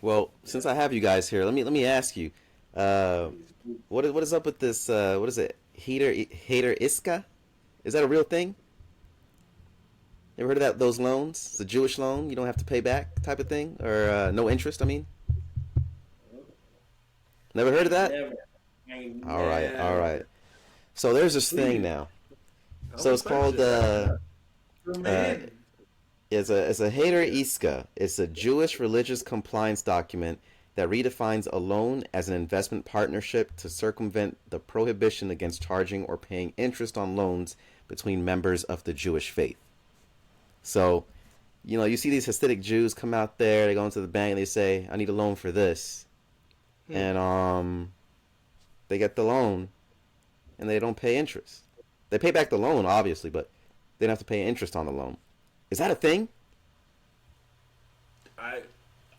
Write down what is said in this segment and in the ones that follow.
Well, since I have you guys here, let me ask you, uh, Please. what is up with this? What is it? Hater Iska? Is that a real thing? Ever heard of that? Those loans? It's a Jewish loan you don't have to pay back, type of thing, or no interest. I mean, never I heard of ain't that. never. I ain't All right, all right. never. So there's this thing Please. now. I'm So it's called receptive. Fill me uh, in. it's a Hader Iska. It's a Jewish religious compliance document that redefines a loan as an investment partnership to circumvent the prohibition against charging or paying interest on loans between members of the Jewish faith. So, you see these Hasidic Jews come out there, they go into the bank and they say, I need a loan for this. Hmm. And they get the loan and they don't pay interest. They pay back the loan, obviously, but they don't have to pay interest on the loan. Is that a thing? I,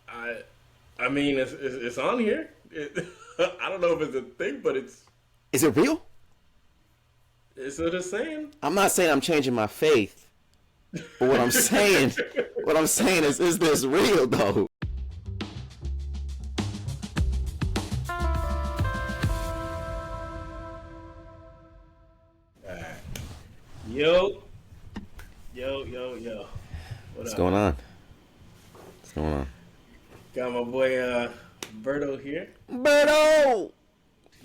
I, I mean, it's on here. I don't know if it's a thing, but Is it real? it's what it's saying. I'm not saying I'm changing my faith, but what I'm saying is this real though? All right. Yo, yo. What What's up? going on? What's going on? Got my boy Berto here. Berto!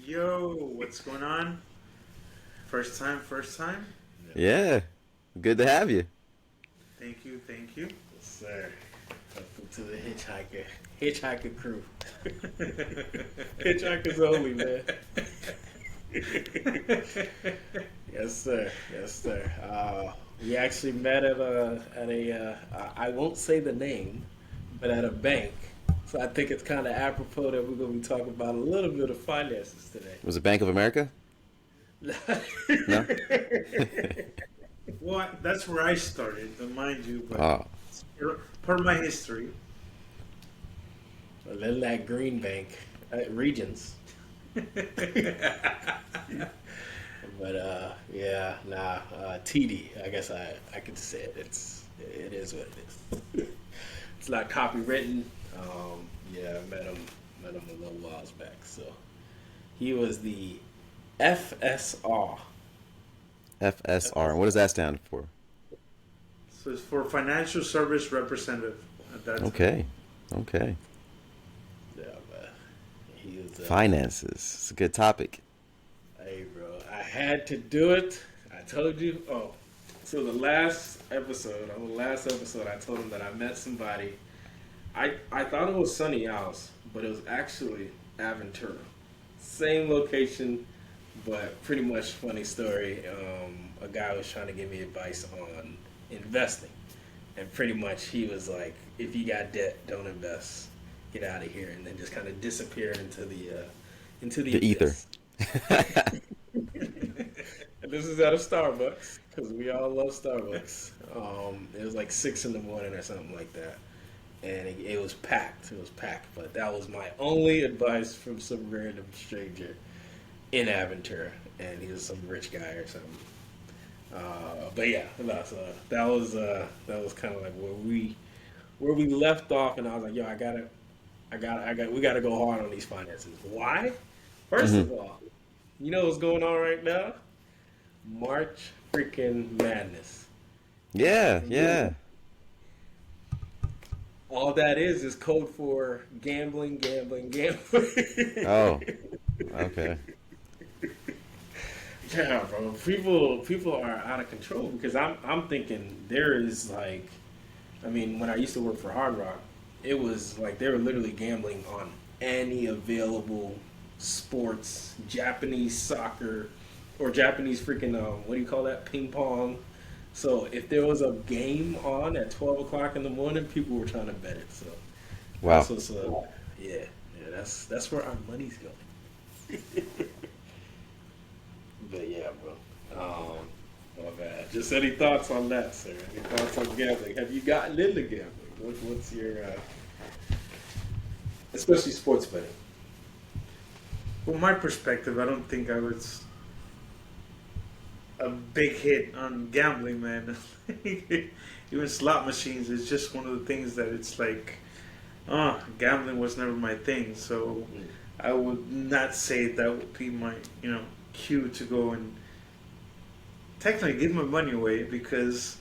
Yo, what's going on? First time, first time. Yeah, good to have you. Thank you, thank you. Yes, sir. Welcome to the hitchhiker crew. Hitchhikers only, man. Yes, sir. Yes, sir. We actually met at a I won't say the name, but at a bank. So I think it's kind of apropos that we're going to be talking about a little bit of finances today. Was it Bank of America? No? Well, that's where I started, mind you, but Oh, it's part of my history. Well, then that Green Bank, Regions. But yeah, nah, TD. I guess I could say it. It is what it is. It's not copywritten. Yeah, I met him a little whiles back. So he was the FSR. FSR. What does that stand for? So it's for financial service representative at that time. Okay, okay. Yeah, man. He was. Finances. It's a good topic. Hey, bro, I had to do it. I told you. Oh, so on the last episode, I told him that I met somebody. I thought it was Sunny House, but it was actually Aventura. Same location, but pretty much funny story. A guy was trying to give me advice on investing, and pretty much he was like, "If you got debt, don't invest. Get out of here," and then just kind of disappeared into the The ether. abyss. And this is at a Starbucks because we all love Starbucks. It was like 6 in the morning or something like that, and it was packed. It was packed, but that was my only advice from some random stranger in Aventura, and he was some rich guy or something. But yeah, no, so that was kind of like where we left off, and I was like, yo, we gotta go hard on these finances. Why? First Hmm. of all, you know what's going on right now? March freaking Madness. Yeah, And yeah. all that is code for gambling, gambling, gambling. Oh, okay. Yeah, bro. People are out of control because I'm thinking there is like, I mean, when I used to work for Hard Rock, it was like they were literally gambling on any available sports, Japanese soccer, or Japanese freaking what do you call that, ping pong. So if there was a game on at 12 o'clock in the morning, people were trying to bet it. So that's Wow. what's yeah, yeah. That's where our money's going. But yeah, bro. My bad. Just any thoughts on that, sir? Any thoughts on gambling? Have you gotten into gambling? What's your, especially sports betting? From my perspective, I don't think I was a big hit on gambling, man. Even slot machines is just one of the things that it's like gambling was never my thing, so I would not say that would be my, cue to go and technically give my money away because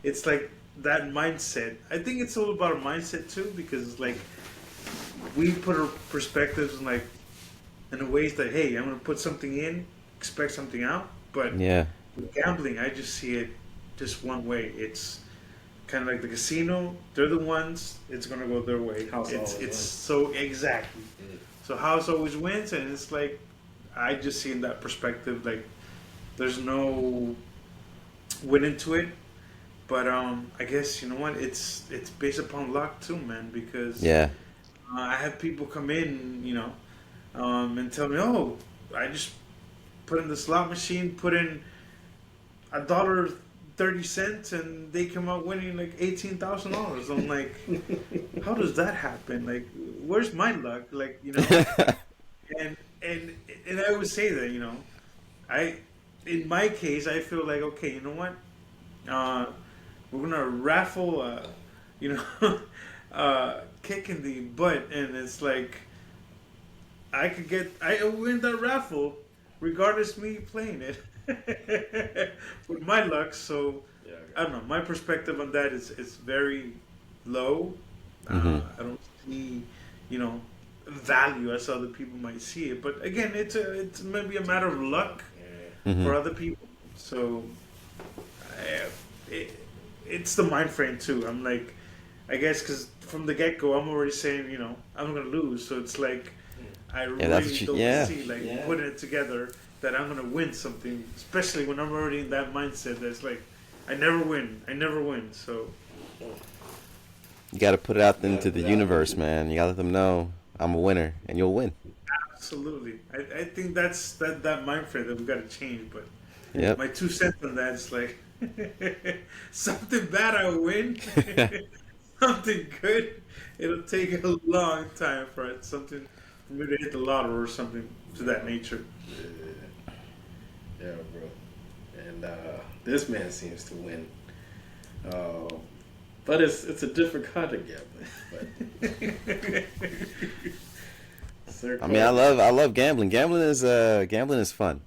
it's like that mindset. I think it's all about a mindset too because like we put our perspectives in the ways that hey, I'm gonna put something in, expect something out. But Yeah. with gambling, I just see it just one way. It's kind of like the casino. They're the ones. It's gonna go their way. House It's always wins. so exactly. Mm. So house always wins, and it's like I just see in that perspective like there's no winning to it. But I guess you know what? It's based upon luck too, man. Because Yeah. I have people come in, and tell me, "Oh, I just put in the slot machine, put in $1.30, and they come out winning like $18,000." I'm like, how does that happen? Like, where's my luck? Like, and and and I would say that, I in my case, I feel like okay, you know what? Uh, we're gonna raffle, you know, kick in the butt, and it's like I win that raffle, regardless me playing it with my luck. So Yeah, I don't know. My perspective on that is very low. Hmm. I don't see, you know, value as other people might see it. But again, it's maybe a matter of luck yeah. Hmm. for other people. So it, it's the mind frame too. I'm like, I guess because from the get go, I'm already saying, I'm gonna lose. So it's like, I Yeah, that's really what you, don't yeah. see like Yeah. putting it together that I'm gonna win something, especially when I'm already in that mindset. That's like, I never win. I never win. So You got to put it out Yeah, into the without universe, man. You got to let them know I'm a winner, and you'll win. absolutely, I think that's that mind frame that we got to change. But Yep. my 2 cents on that is like something bad I win, something good. It'll take a long time for it something for me to hit the lotto or something to that nature. Yeah, yeah, bro. And this man seems to win. Uh, but it's a different kind of gambling. But Sir I mean, I love gambling. Gambling is fun.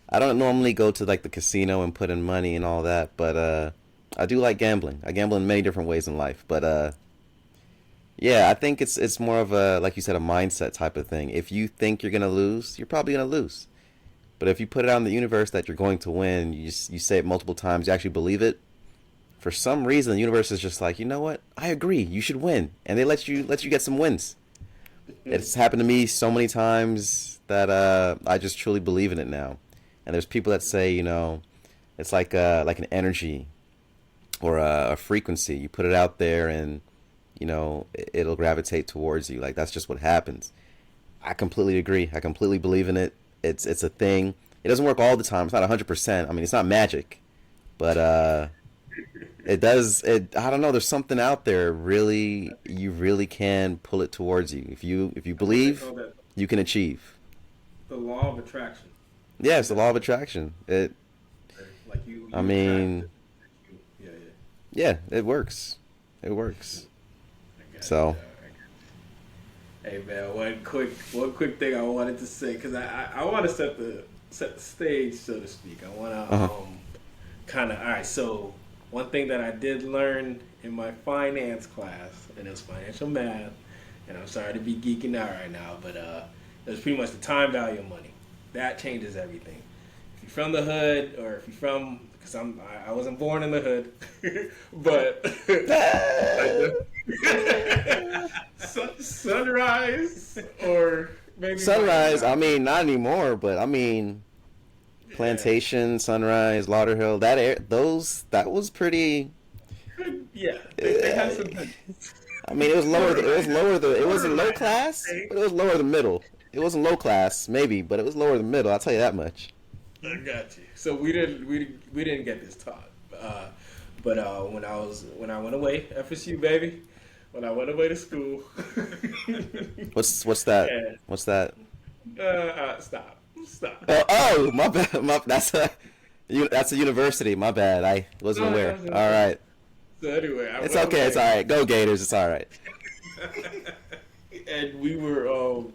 I don't normally go to like the casino and put in money and all that, but I do like gambling. I gamble in many different ways in life, but yeah, I think it's more of a, like you said, a mindset type of thing. If you think you're gonna lose, you're probably gonna lose. But if you put it out in the universe that you're going to win, you say it multiple times, you actually believe it. For some reason, the universe is just like, you know what? I agree. You should win, and they let you get some wins. It's happened to me so many times that I just truly believe in it now. And there's people that say, it's like an energy or a frequency. You put it out there, and it'll gravitate towards you. Like that's just what happens. I completely agree. I completely believe in it. It's a thing. It doesn't work all the time. It's not 100%. I mean, it's not magic, but it does. I don't know. There's something out there. Really, you really can pull it towards you. If you I think they believe, call that you can achieve. the law of attraction. Yeah, it's the law of attraction. Like you I attract mean, it. Yeah, yeah. yeah, it works. It works. I got So, you. Hey man, one quick thing I wanted to say because I want to set the stage, so to speak. I want to uh-huh. kind of all right. So one thing that I did learn in my finance class, and it was financial math, and I'm sorry to be geeking out right now, but it was pretty much the time value of money. That changes everything. If you're from the hood, or if you're from, because I wasn't born in the hood, but sunrise or maybe Sunrise. I mean, not anymore, but I mean, Plantation, Sunrise, Lauderhill. That was pretty. yeah, they have some. I mean, it was lower. It was lower. It wasn't low class, but it was lower than middle. It wasn't low class, maybe, but it was lower than middle. I'll tell you that much. I got you. So we didn't get this taught, but when I went away, FSU baby, when I went away to school. What's that? Yeah. What's that? Stop. Oh, my bad. That's a university. My bad. I wasn't No, aware. no, no. All right. So anyway, I It's went okay. away. It's all right. Go Gators. It's all right. And we were,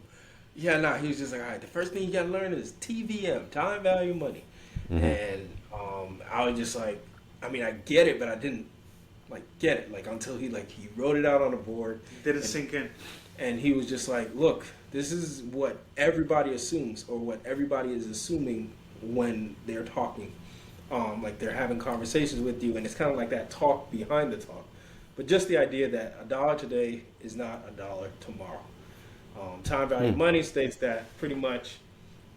yeah, nah, he was just like, all right, the first thing you gotta learn is TVM, time value money. Mm-hmm. And I was just like, I mean, I get it, but I didn't like get it like until he wrote it out on a board. Did it and, sink in? and he was just like, look, this is what everybody assumes or what everybody is assuming when they're talking. Like they're having conversations with you, and it's kind of like that talk behind the talk. But just the idea that a dollar today is not a dollar tomorrow. Time value money states that pretty much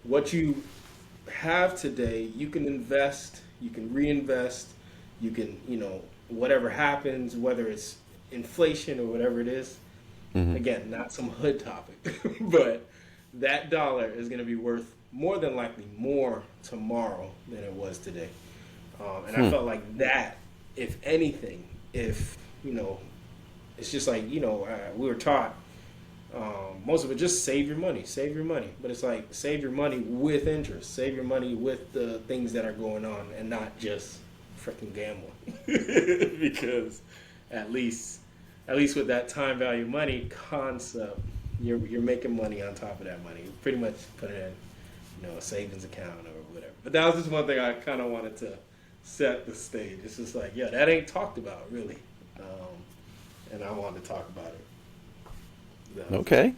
what you have today, you can invest, you can reinvest, you can, whatever happens, whether it's inflation or whatever it is. Mm-hmm. Again, not some hood topic, but that dollar is going to be worth more than likely more tomorrow than it was today. And I felt like that, if anything, if, it's just like, we were taught most of it just save your money. But it's like save your money with interest, save your money with the things that are going on, and not just freaking gambling. Because at least with that time value money concept, you're making money on top of that money. You pretty much put it in, a savings account or whatever. But that was just one thing I kind of wanted to set the stage. It's just like, yeah, that ain't talked about really, and I wanted to talk about it. Okay.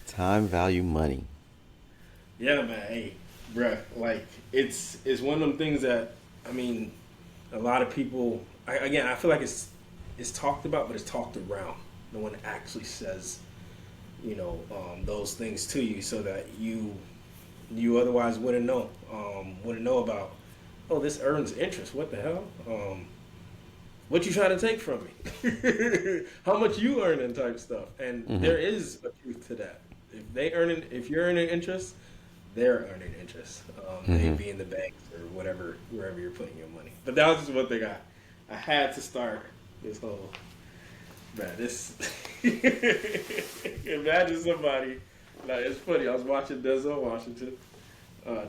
Time value money. Yeah, man. Hey, bruh, like it's one of them things that I mean, a lot of people. I feel like it's talked about, but it's talked around. No one actually says, those things to you, so that you otherwise wouldn't know about. Oh, this earns interest. What the hell? What you trying to take from me? How much you earning type stuff. And there is a truth to that. If you're earning interest, they're earning interest. They be in the banks or whatever, wherever you're putting your money. But that was just one thing I had to start this whole, man, this, imagine somebody, like, it's funny, I was watching Denzel Washington,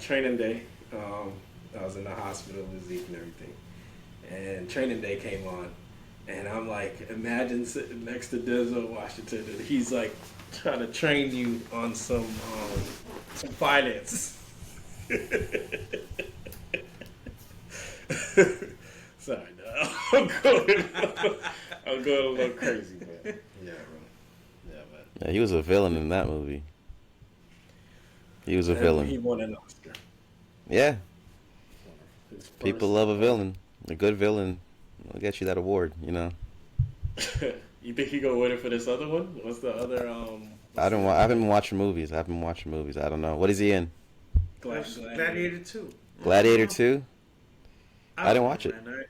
Training Day. I was in the hospital with Zeke and everything. And Training Day came on, and I'm like, imagine sitting next to Denzel Washington, and he's like trying to train you on some finance. Sorry, no, I'm going a little crazy, man. Yeah, bro. Yeah, man. Yeah, he was a villain in that movie. He was a villain. He won an Oscar. Yeah, His first- people love a villain. A good villain will get you that award, You think he gonna win it for this other one? What's the other? I haven't been watching movies. I don't know. What is he in? Gladiator 2. Gladiator 2? I didn't watch it. Man,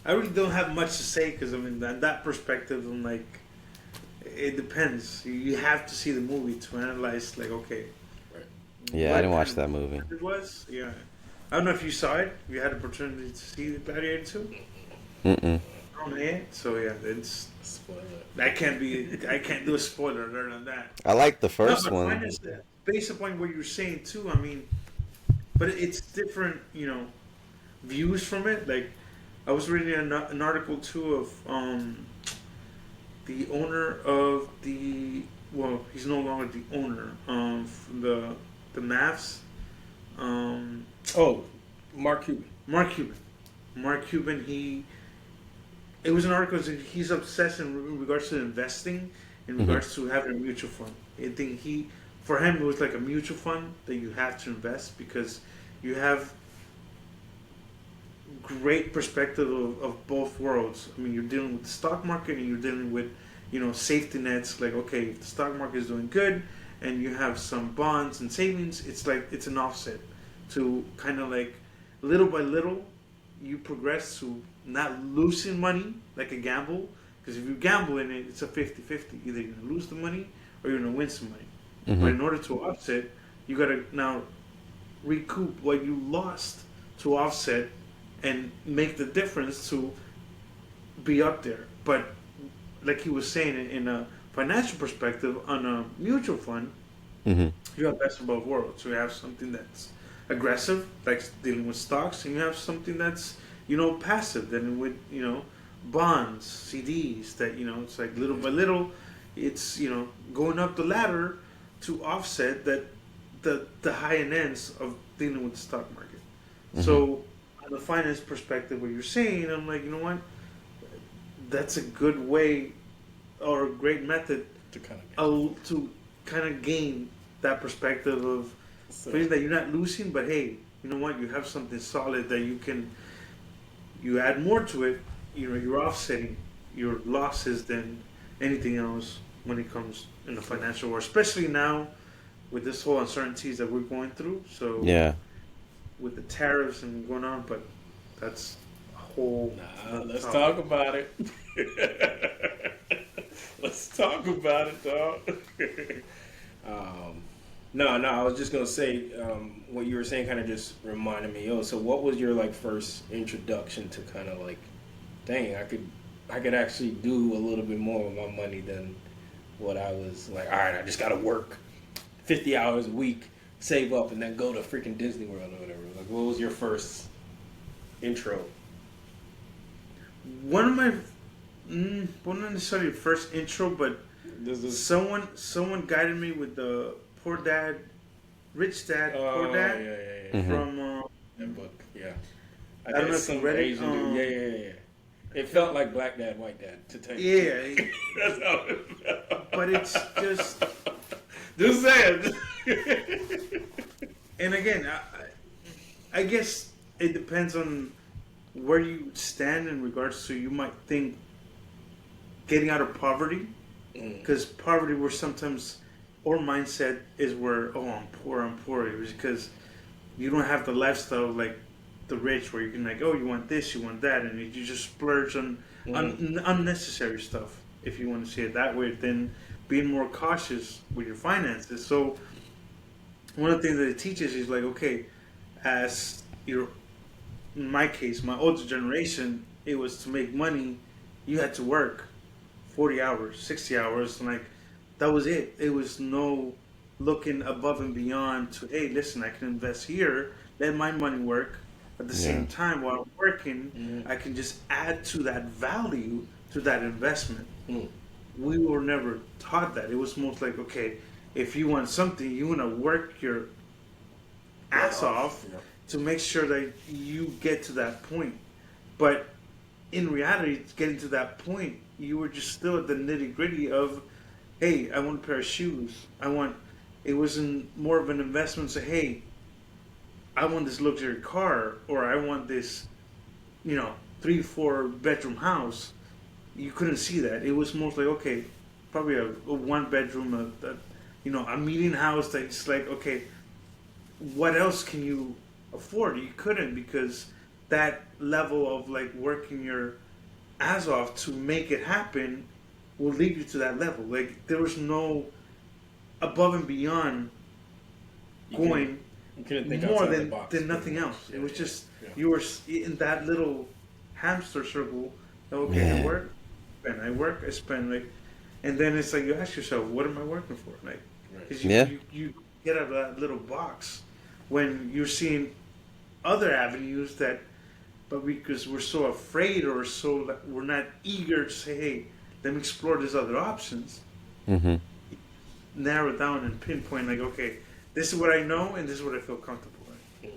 I really don't have much to say because, I mean, that perspective, I'm like, it depends. You have to see the movie to analyze, like, okay. Yeah, I didn't watch that movie. It was, yeah. I don't know if you saw it. You had the opportunity to see Gladiator 2. Mm-mm. Oh man, so yeah, it's Spoiler. I can't do a spoiler alert on that. I like the No, first but one. mine is that, based upon what you're saying too. I mean, but it's different, views from it. Like, I was reading an article too of the owner of he's no longer the owner from the Mavs. Oh, Mark Cuban. Mark Cuban, it was an article that he's obsessed in regards to investing, in regards to having a mutual fund. I think for him, it was like a mutual fund that you have to invest because you have great perspective of both worlds. I mean, you're dealing with the stock market and you're dealing with, safety nets. Like, okay, if the stock market is doing good and you have some bonds and savings, it's like, it's an offset to kind of like little by little, you progress to not losing money like a gamble. Because if you gamble in it, it's a 50-50. Either you're going to lose the money or you're going to win some money. But in order to offset, you got to now recoup what you lost to offset and make the difference to be up there. But like he was saying, in a financial perspective, on a mutual fund, you have best of both worlds. So you have something that's aggressive, like dealing with stocks, and you have something that's passive, dealing with bonds, CDs that it's like little by little, it's going up the ladder to offset that the high end ends of dealing with the stock market. Mm-hmm. So, on the finance perspective, what you're saying, I'm like, you know what? That's a good way or a great method To kind of to kind of gain that perspective of so, feeling that you're not losing, but hey, you know what? You have something solid that you add more to it. You're offsetting your losses than anything else when it comes in the financial world, especially now with this whole uncertainties that we're going through. So Yeah. with the tariffs and going on, but that's a whole nah, another let's topic. talk about it. Let's talk about it, dog. um, no, I was just gonna say what you were saying kind of just reminded me. So what was your like first introduction to kind of like, dang, I could actually do a little bit more with my money than what I was like. All right, I just gotta work 50 hours a week, save up, and then go to freaking Disney World or whatever. Like, what was your first intro? One of my, well, not necessarily first intro, but This is someone guided me with the Poor Dad, Rich Dad, Poor oh Dad yeah. Mm-hmm. from. That book, yeah. I I don't know guess if you some read it. Asian dude. Yeah. It felt like Black Dad, White Dad to tell you. Yeah, That's how it felt. but it's just, Just saying. and again, I guess it depends on where you stand in regards to. You might think getting out of poverty, because poverty, where sometimes our mindset is where, oh, I'm poor, it was because you don't have the lifestyle like the rich, where you can like, oh, you want this, you want that, and you just splurge on unnecessary stuff. If you want to see it that way, then being more cautious with your finances. So one of the things that it teaches is like, okay, as your, in my case, my older generation, it was to make money, you had to work 40 hours, 60 hours, and like that was it. It was no looking above and beyond to, hey, listen, I can invest here, let my money work. At the Yeah. same time, while I'm working, I can just add to that value to that investment. We were never taught that. It was most like, okay, if you want something, you want to work your ass off Yeah. to make sure that you get to that point. But in reality, getting to that point, you were just still at the nitty gritty of, hey, I want a pair of shoes. It wasn't more of an investment. Say, hey, I want this luxury car, or I want this, 3, 4 bedroom house. You couldn't see that. It was mostly okay, probably a 1 bedroom, a median house that's like, okay, what else can you afford? You couldn't, because that level of like working your ass off to make it happen will lead you to that level. Like there was no above and beyond You going couldn't think more outside the box. than nothing else. Yeah, It was yeah, just yeah. you were in that little hamster circle. Okay, Yeah. I work, and I work, I spend, like, and then it's like you ask yourself, what am I working for? Like, Right. because Yeah. you get out of that little box when you're seeing other avenues that, but because we're so afraid or so that we're not eager to say, hey, let me explore these other options, Mm-hmm. narrow down and pinpoint, like, okay, this is what I know and this is what I feel comfortable in.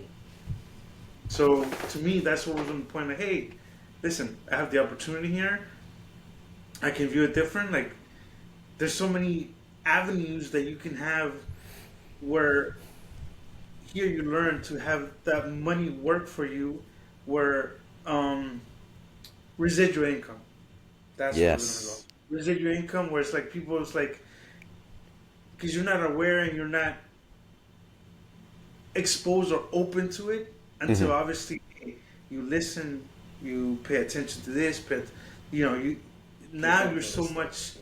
So to me, that's what was on the point. Like, hey, listen, I have the opportunity here. I can view it different. Like, there's so many avenues that you can have where here you learn to have that money work for you, where residual income. That's where we're gonna go. Yes. Residual income, where it's like people, it's like because you're not aware and you're not exposed or open to it until Mm-hmm. obviously you listen, you pay attention to this, but you now you're so much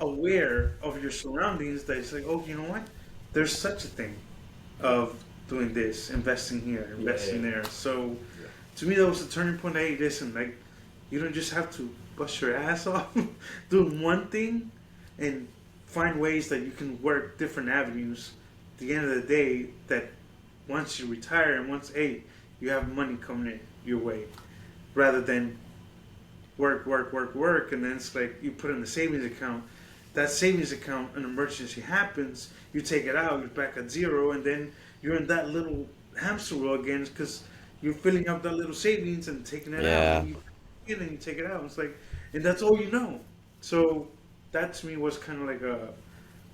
aware of your surroundings that it's like, oh, you know what? There's such a thing of doing this, investing here, investing there. So to me, that was the turning point. Hey, listen, like you don't just have to bust your ass off doing one thing and find ways that you can work different avenues. At the end of the day, that once you retire and once, hey, you have money coming in your way, rather than work, and then it's like you put in the savings account. That savings account, an emergency happens, you take it out, you're back at zero, and then you're in that little hamster wheel again because you're filling up that little savings and taking it out, Yeah. and you take it out. It's like, and that's all you know. So that to me was kind of like a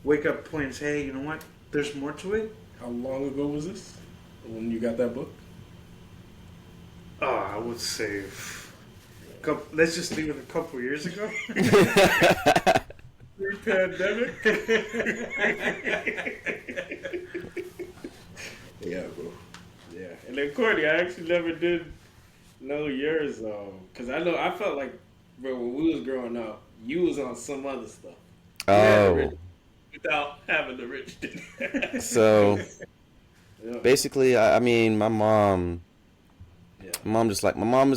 wake up point. Say, hey, you know what? There's more to it. How long ago was this when you got that book? Oh, I would say, let's just leave it a couple years ago. Pre-pandemic. Yeah, bro. Yeah, and then Courtney, I actually never did know yours, because I felt like, bro, when we was growing up, you was on some other stuff. You had the Oh, rich without having the rich. so Yeah. basically, I mean, Yeah. my mom just like my mom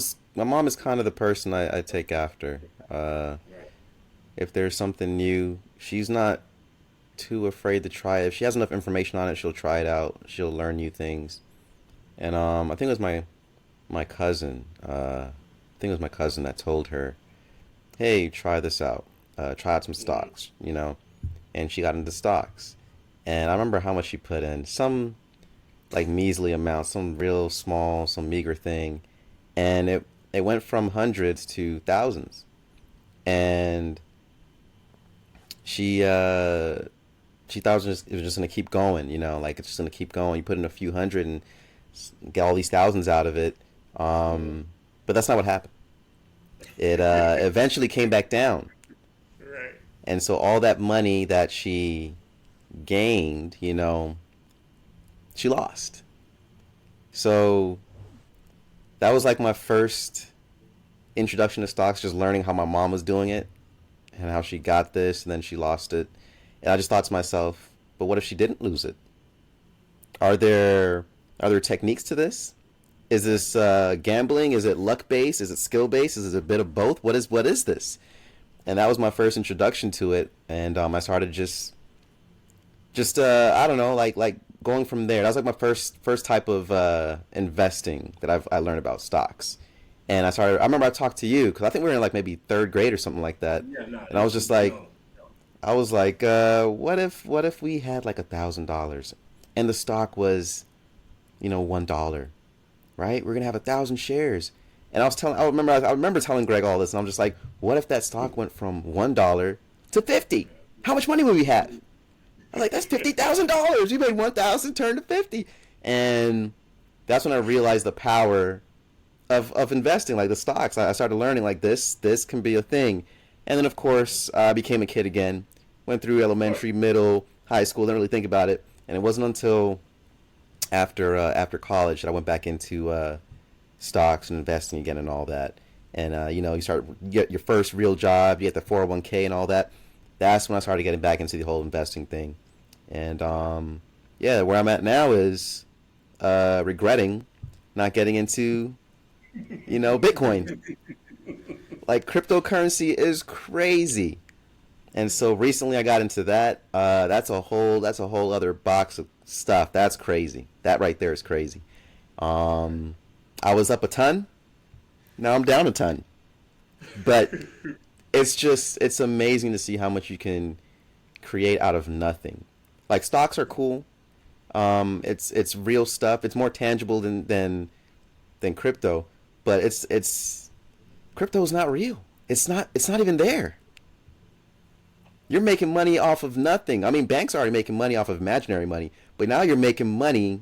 is kind of the person I take after. Right. If there's something new, she's not too afraid to try it. If she has enough information on it, she'll try it out. She'll learn new things. And I think it was my cousin. I think it was my cousin that told her, "Hey, try this out. Try out some stocks." You know, and she got into stocks. And I remember how much she put in. Some like measly amount, some real small, some meager thing, and it went from hundreds to thousands. And she she thought it was just gonna keep going, you know, like it's just gonna keep going. You put in a few hundred and get all these thousands out of it, but that's not what happened. It eventually came back down, Right. and so all that money that she gained, you know, she lost. So that was like my first introduction to stocks, just learning how my mom was doing it and how she got this and then she lost it. And I just thought to myself, but what if she didn't lose it? Are there techniques to this? Is this gambling? Is it luck based? Is it skill based? Is it a bit of both? What is this? And that was my first introduction to it. And I started just I don't know, like going from there. That was like my first type of investing that I learned about stocks. And I remember I talked to you because I think we were in like maybe third grade or something like that. Yeah, no, And I was just like, no, no. what if we had like $1,000 and the stock was, $1, right? We're gonna have 1,000 shares. And I remember telling Greg all this, and I'm just like, what if that stock went from $1 to 50? How much money would we have? I was like, that's $50,000. You made 1,000 turn to 50, and that's when I realized the power of investing, like the stocks. I started learning like this can be a thing, and then of course I became a kid again. Went through elementary, middle, high school. Didn't really think about it, and it wasn't until after college that I went back into stocks and investing again and all that. And you get your first real job, you get the 401k and all that. That's when I started getting back into the whole investing thing. And yeah, where I'm at now is regretting not getting into Bitcoin. Like cryptocurrency is crazy. And so recently I got into that. That's a whole other box of stuff. That's crazy. That right there is crazy. I was up a ton. Now I'm down a ton. But it's amazing to see how much you can create out of nothing. Like stocks are cool. It's real stuff. It's more tangible than crypto, but it's crypto is not real. It's not even there. You're making money off of nothing. I mean, banks are already making money off of imaginary money, but now you're making money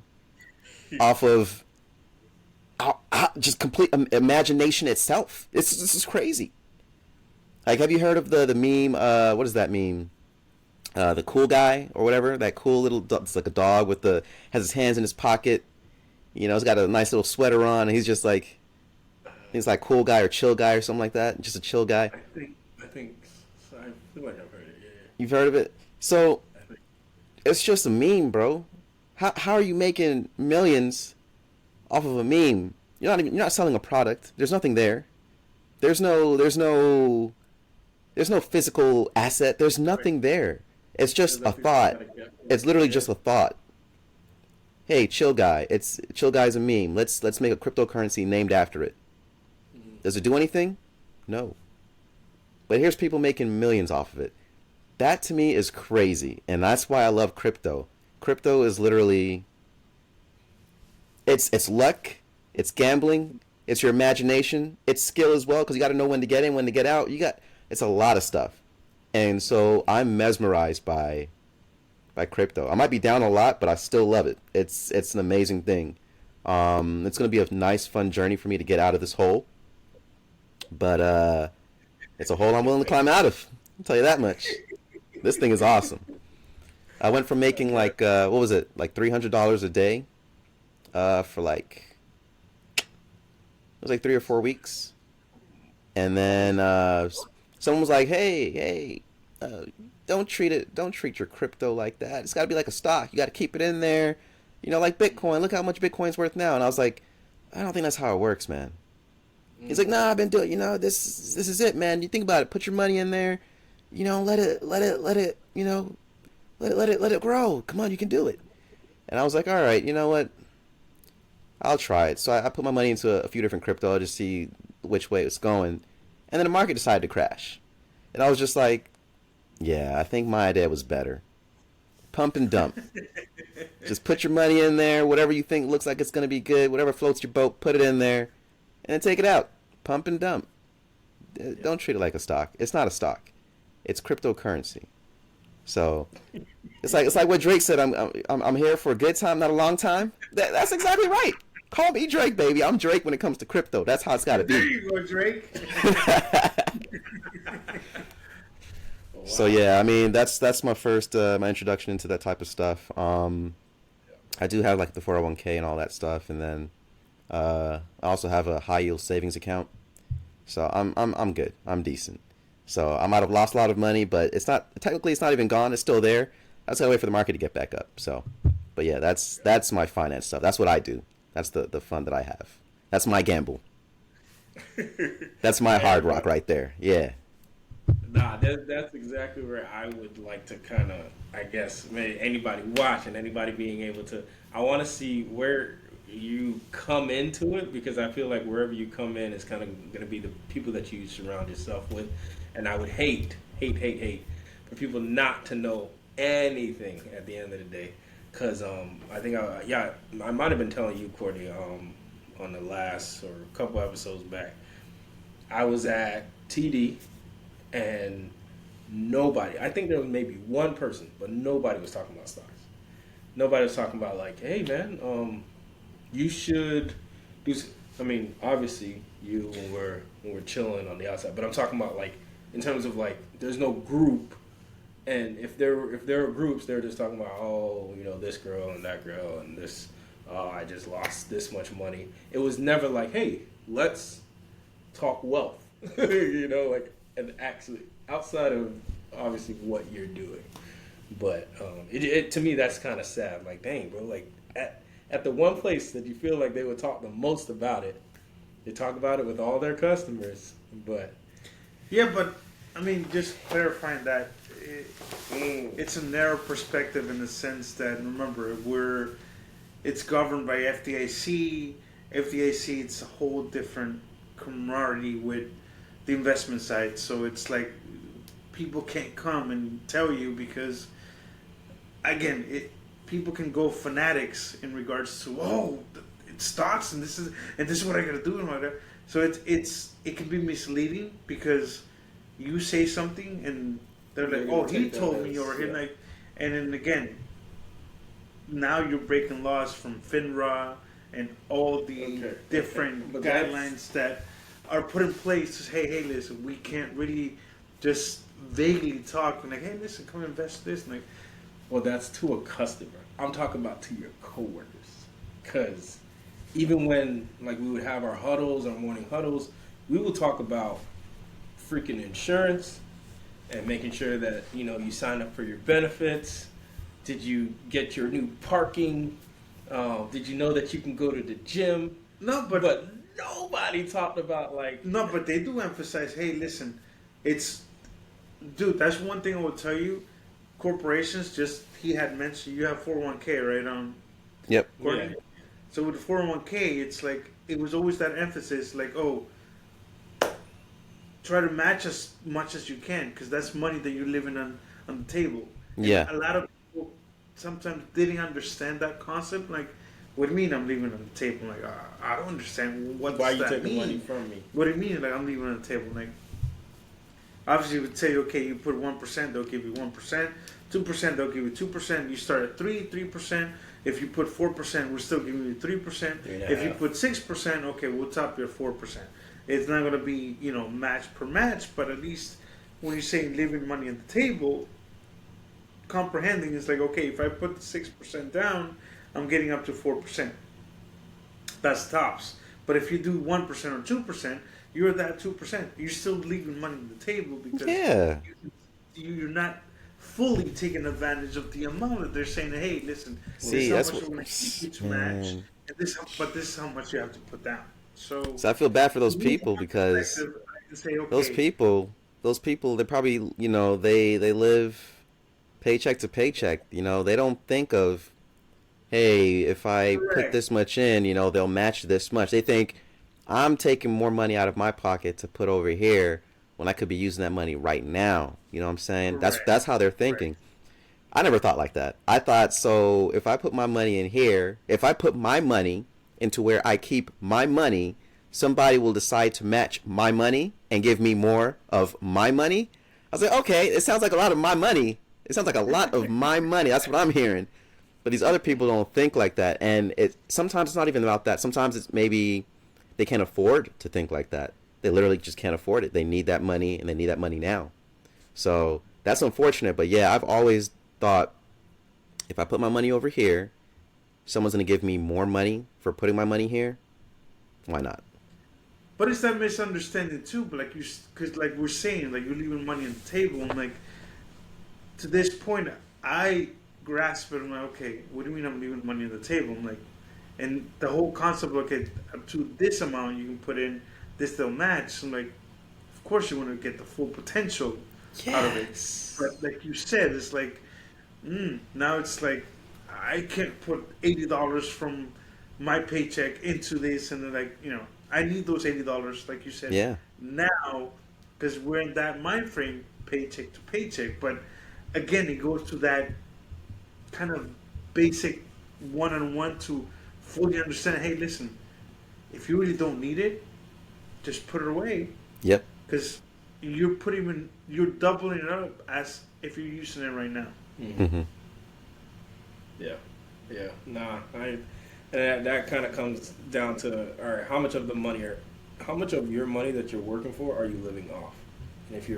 off of just complete imagination itself. This is crazy. Like, have you heard of the meme? What is that meme? The cool guy or whatever. That cool little. It's like a dog has his hands in his pocket. He's got a nice little sweater on, and he's like cool guy or chill guy or something like that. Just a chill guy. I think so. I feel like I've heard it. Yeah, You've heard of it? So yeah. it's just a meme, bro. How are you making millions off of a meme? You're not selling a product. There's nothing there. There's no physical asset. There's nothing there. It's just a thought. It's literally just a thought. Hey, chill guy. Chill guy's a meme. Let's make a cryptocurrency named after it. Does it do anything? No. But here's people making millions off of it. That to me is crazy, and that's why I love crypto. Crypto is literally it's luck, it's gambling, it's your imagination, it's skill as well because you got to know when to get in, when to get out. You got it's a lot of stuff, and so I'm mesmerized by crypto. I might be down a lot, but I still love it. It's an amazing thing. It's gonna be a nice, fun journey for me to get out of this hole, but it's a hole I'm willing to climb out of. I'll tell you that much. This thing is awesome. I went from making like what was it, like $300 a day, for like it was like 3 or 4 weeks, and then someone was like, "Hey, don't treat your crypto like that. It's got to be like a stock. You got to keep it in there, like Bitcoin. Look how much Bitcoin's worth now." And I was like, "I don't think that's how it works, man." He's like, "Nah, I've been doing, this is it, man. You think about it. Put your money in there, let it grow. Come on, you can do it." And I was like, "All right, you know what? I'll try it." So I put my money into a few different crypto to see which way it's going, and then the market decided to crash, and I was just like, "Yeah, I think my idea was better. Pump and dump. Just put your money in there. Whatever you think looks like it's gonna be good, whatever floats your boat, put it in there, and then take it out. Pump and dump. Don't treat it like a stock. It's not a stock. It's cryptocurrency." So it's like what Drake said. I'm here for a good time, not a long time. That's exactly right. Call me Drake, baby. I'm Drake when it comes to crypto. That's how it's got to There be. you go, Drake. So yeah, I mean that's my first my introduction into that type of stuff. I do have like the 401k and all that stuff, and then I also have a high yield savings account. So I'm good. I'm decent. So I might have lost a lot of money, but it's not even gone. It's still there. I just gotta wait for the market to get back up. So, but yeah, that's my finance stuff. That's what I do. That's the fun that I have. That's my gamble. That's my hard rock right there. Yeah. Nah, that's exactly where I would like to kind of, I guess, maybe anybody watching, anybody being able to. I want to see where you come into it because I feel like wherever you come in is kind of going to be the people that you surround yourself with. And I would hate for people not to know anything at the end of the day. Because I think, I might have been telling you, Courtney, on the last or a couple episodes back, I was at TD and nobody, I think there was maybe one person, but nobody was talking about stocks. Nobody was talking about like, hey man, you should do. I mean, obviously you when we're chilling on the outside, but I'm talking about like in terms of like, there's no group, and if there are groups, they're just talking about this girl and that girl and this. Oh, I just lost this much money. It was never like, hey, let's talk wealth, like and actually outside of obviously what you're doing. But it to me that's kind of sad. Like, dang, bro, like at the one place that you feel like they would talk the most about it, they talk about it with all their customers. But Yeah, but I mean, just clarifying that it's a narrow perspective in the sense that remember it's governed by FDIC. FDIC, it's a whole different camaraderie with the investment side. So it's like people can't come and tell you because again, people can go fanatics in regards to it's stocks and this is what I gotta do and whatever. So it can be misleading because you say something and they're like, oh, he told me or he like, and then again, now you're breaking laws from FINRA and all the different guidelines that are put in place to say, hey, listen, we can't really just vaguely talk and like, hey, listen, come invest this. And like, well, that's to a customer. I'm talking about to your coworkers, because even when like we would have our huddles, our morning huddles, we would talk about freaking insurance and making sure that you sign up for your benefits. Did you get your new parking? Did you know that you can go to the gym? no, But nobody talked about like. no, but they do emphasize, hey, listen, dude, that's one thing I will tell you. Corporations, he had mentioned you have 401k, right? Yep. Courtney? Yeah. So with the 401k, it's like, it was always that emphasis, like, oh, try to match as much as you can because that's money that you're leaving on the table. And Yeah. a lot of people sometimes didn't understand that concept. Like, what do you mean I'm leaving on the table? Like, I don't understand. What Why does you that taking money mean? from me? What do you mean? Like, I'm leaving on the table? Like, obviously, you would say, okay, you put 1%, they'll give you 1%. 2%, they'll give you 2%. You start at 3%. If you put 4%, we're still giving you 3%. If you put 6%, okay, we'll top you at 4%. It's not going to be, match per match, but at least when you say leaving money on the table, comprehending is like, okay, if I put the 6% down, I'm getting up to 4%. That's tops. But if you do 1% or 2%, you're that 2%. You're still leaving money on the table because Yeah. you're not fully taking advantage of the amount that they're saying. Hey, listen, this See, is how that's much what. we're going to give you to match, Man. and this is how much you have to put down. So, So I feel bad for those from me, from people my because perspective, I can say, those okay, people, those people, they probably, they live paycheck to paycheck. They don't think of, hey, if I put correct, this much in, they'll match this much. They think I'm taking more money out of my pocket to put over here when I could be using that money right now. You know what I'm saying? That's correct, that's how they're correct. thinking. I never thought like that. I thought, so if I put my money in here, if I put my money into where I keep my money, somebody will decide to match my money and give me more of my money. I was like, okay, it sounds like a lot of my money. It sounds like a lot of my money. That's what I'm hearing. But these other people don't think like that, and it sometimes it's not even about that. Sometimes it's maybe they can't afford to think like that. They literally just can't afford it. They need that money, and they need that money now. So that's unfortunate. But yeah, I've always thought if I put my money over here, someone's gonna give me more money for putting my money here. Why not? But it's that misunderstanding too. But like because like we're saying, like you're leaving money on the table, and like to this point, I grasp it. I'm like, okay, what do you mean I'm leaving money on the table? I'm like, and the whole concept, okay, up to this amount you can put in, this they'll match. I'm like, of course you want to get the full potential out of it. Yes. But like you said, it's like, now it's like I can't put $80 from my paycheck into this, and then like I need those $80, like you said, Yeah. now because we're in that mind frame, paycheck to paycheck. But again, it goes to that kind of basic one-on-one to fully understand. Hey, listen, if you really don't need it, just put it away Yep. because you're doubling it up as if you're using it right now. Mm-hmm. Yeah, yeah. Nah, and that kind of comes down to, all right, how much of the money or how much of your money that you're working for are you living off? And if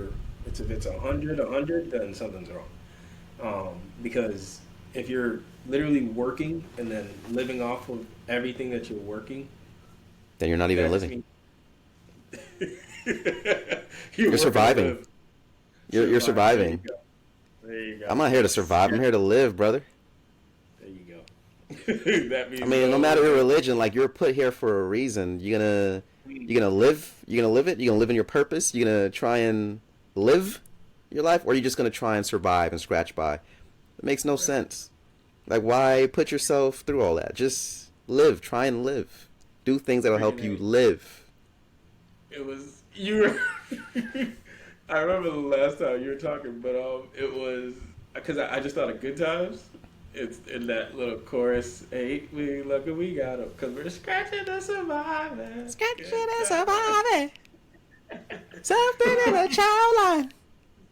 it's 100, then something's wrong. Because if you're literally working and then living off of everything that you're working, Then you're not even that just living. means You're working to surviving. live. You're Survive. There you surviving. go. There you I'm go. not here to survive. I'm here to live, brother. There you go. That I means mean, no no. matter your religion, like you're put here for a reason. You're gonna live. You're gonna live it. You're gonna live in your purpose. You're gonna try and live your life, or you're just gonna try and survive and scratch by. It makes no Right. sense. Like, why put yourself through all that? Just live. Try and live. Do things that'll help Freaking you A. live. It was you. I remember the last time you were talking, but it was because I just thought of Good Times. It's in that little chorus. Hey, we lucky we got it because we're scratching and surviving. Scratching Good and times. surviving. Something in a child line.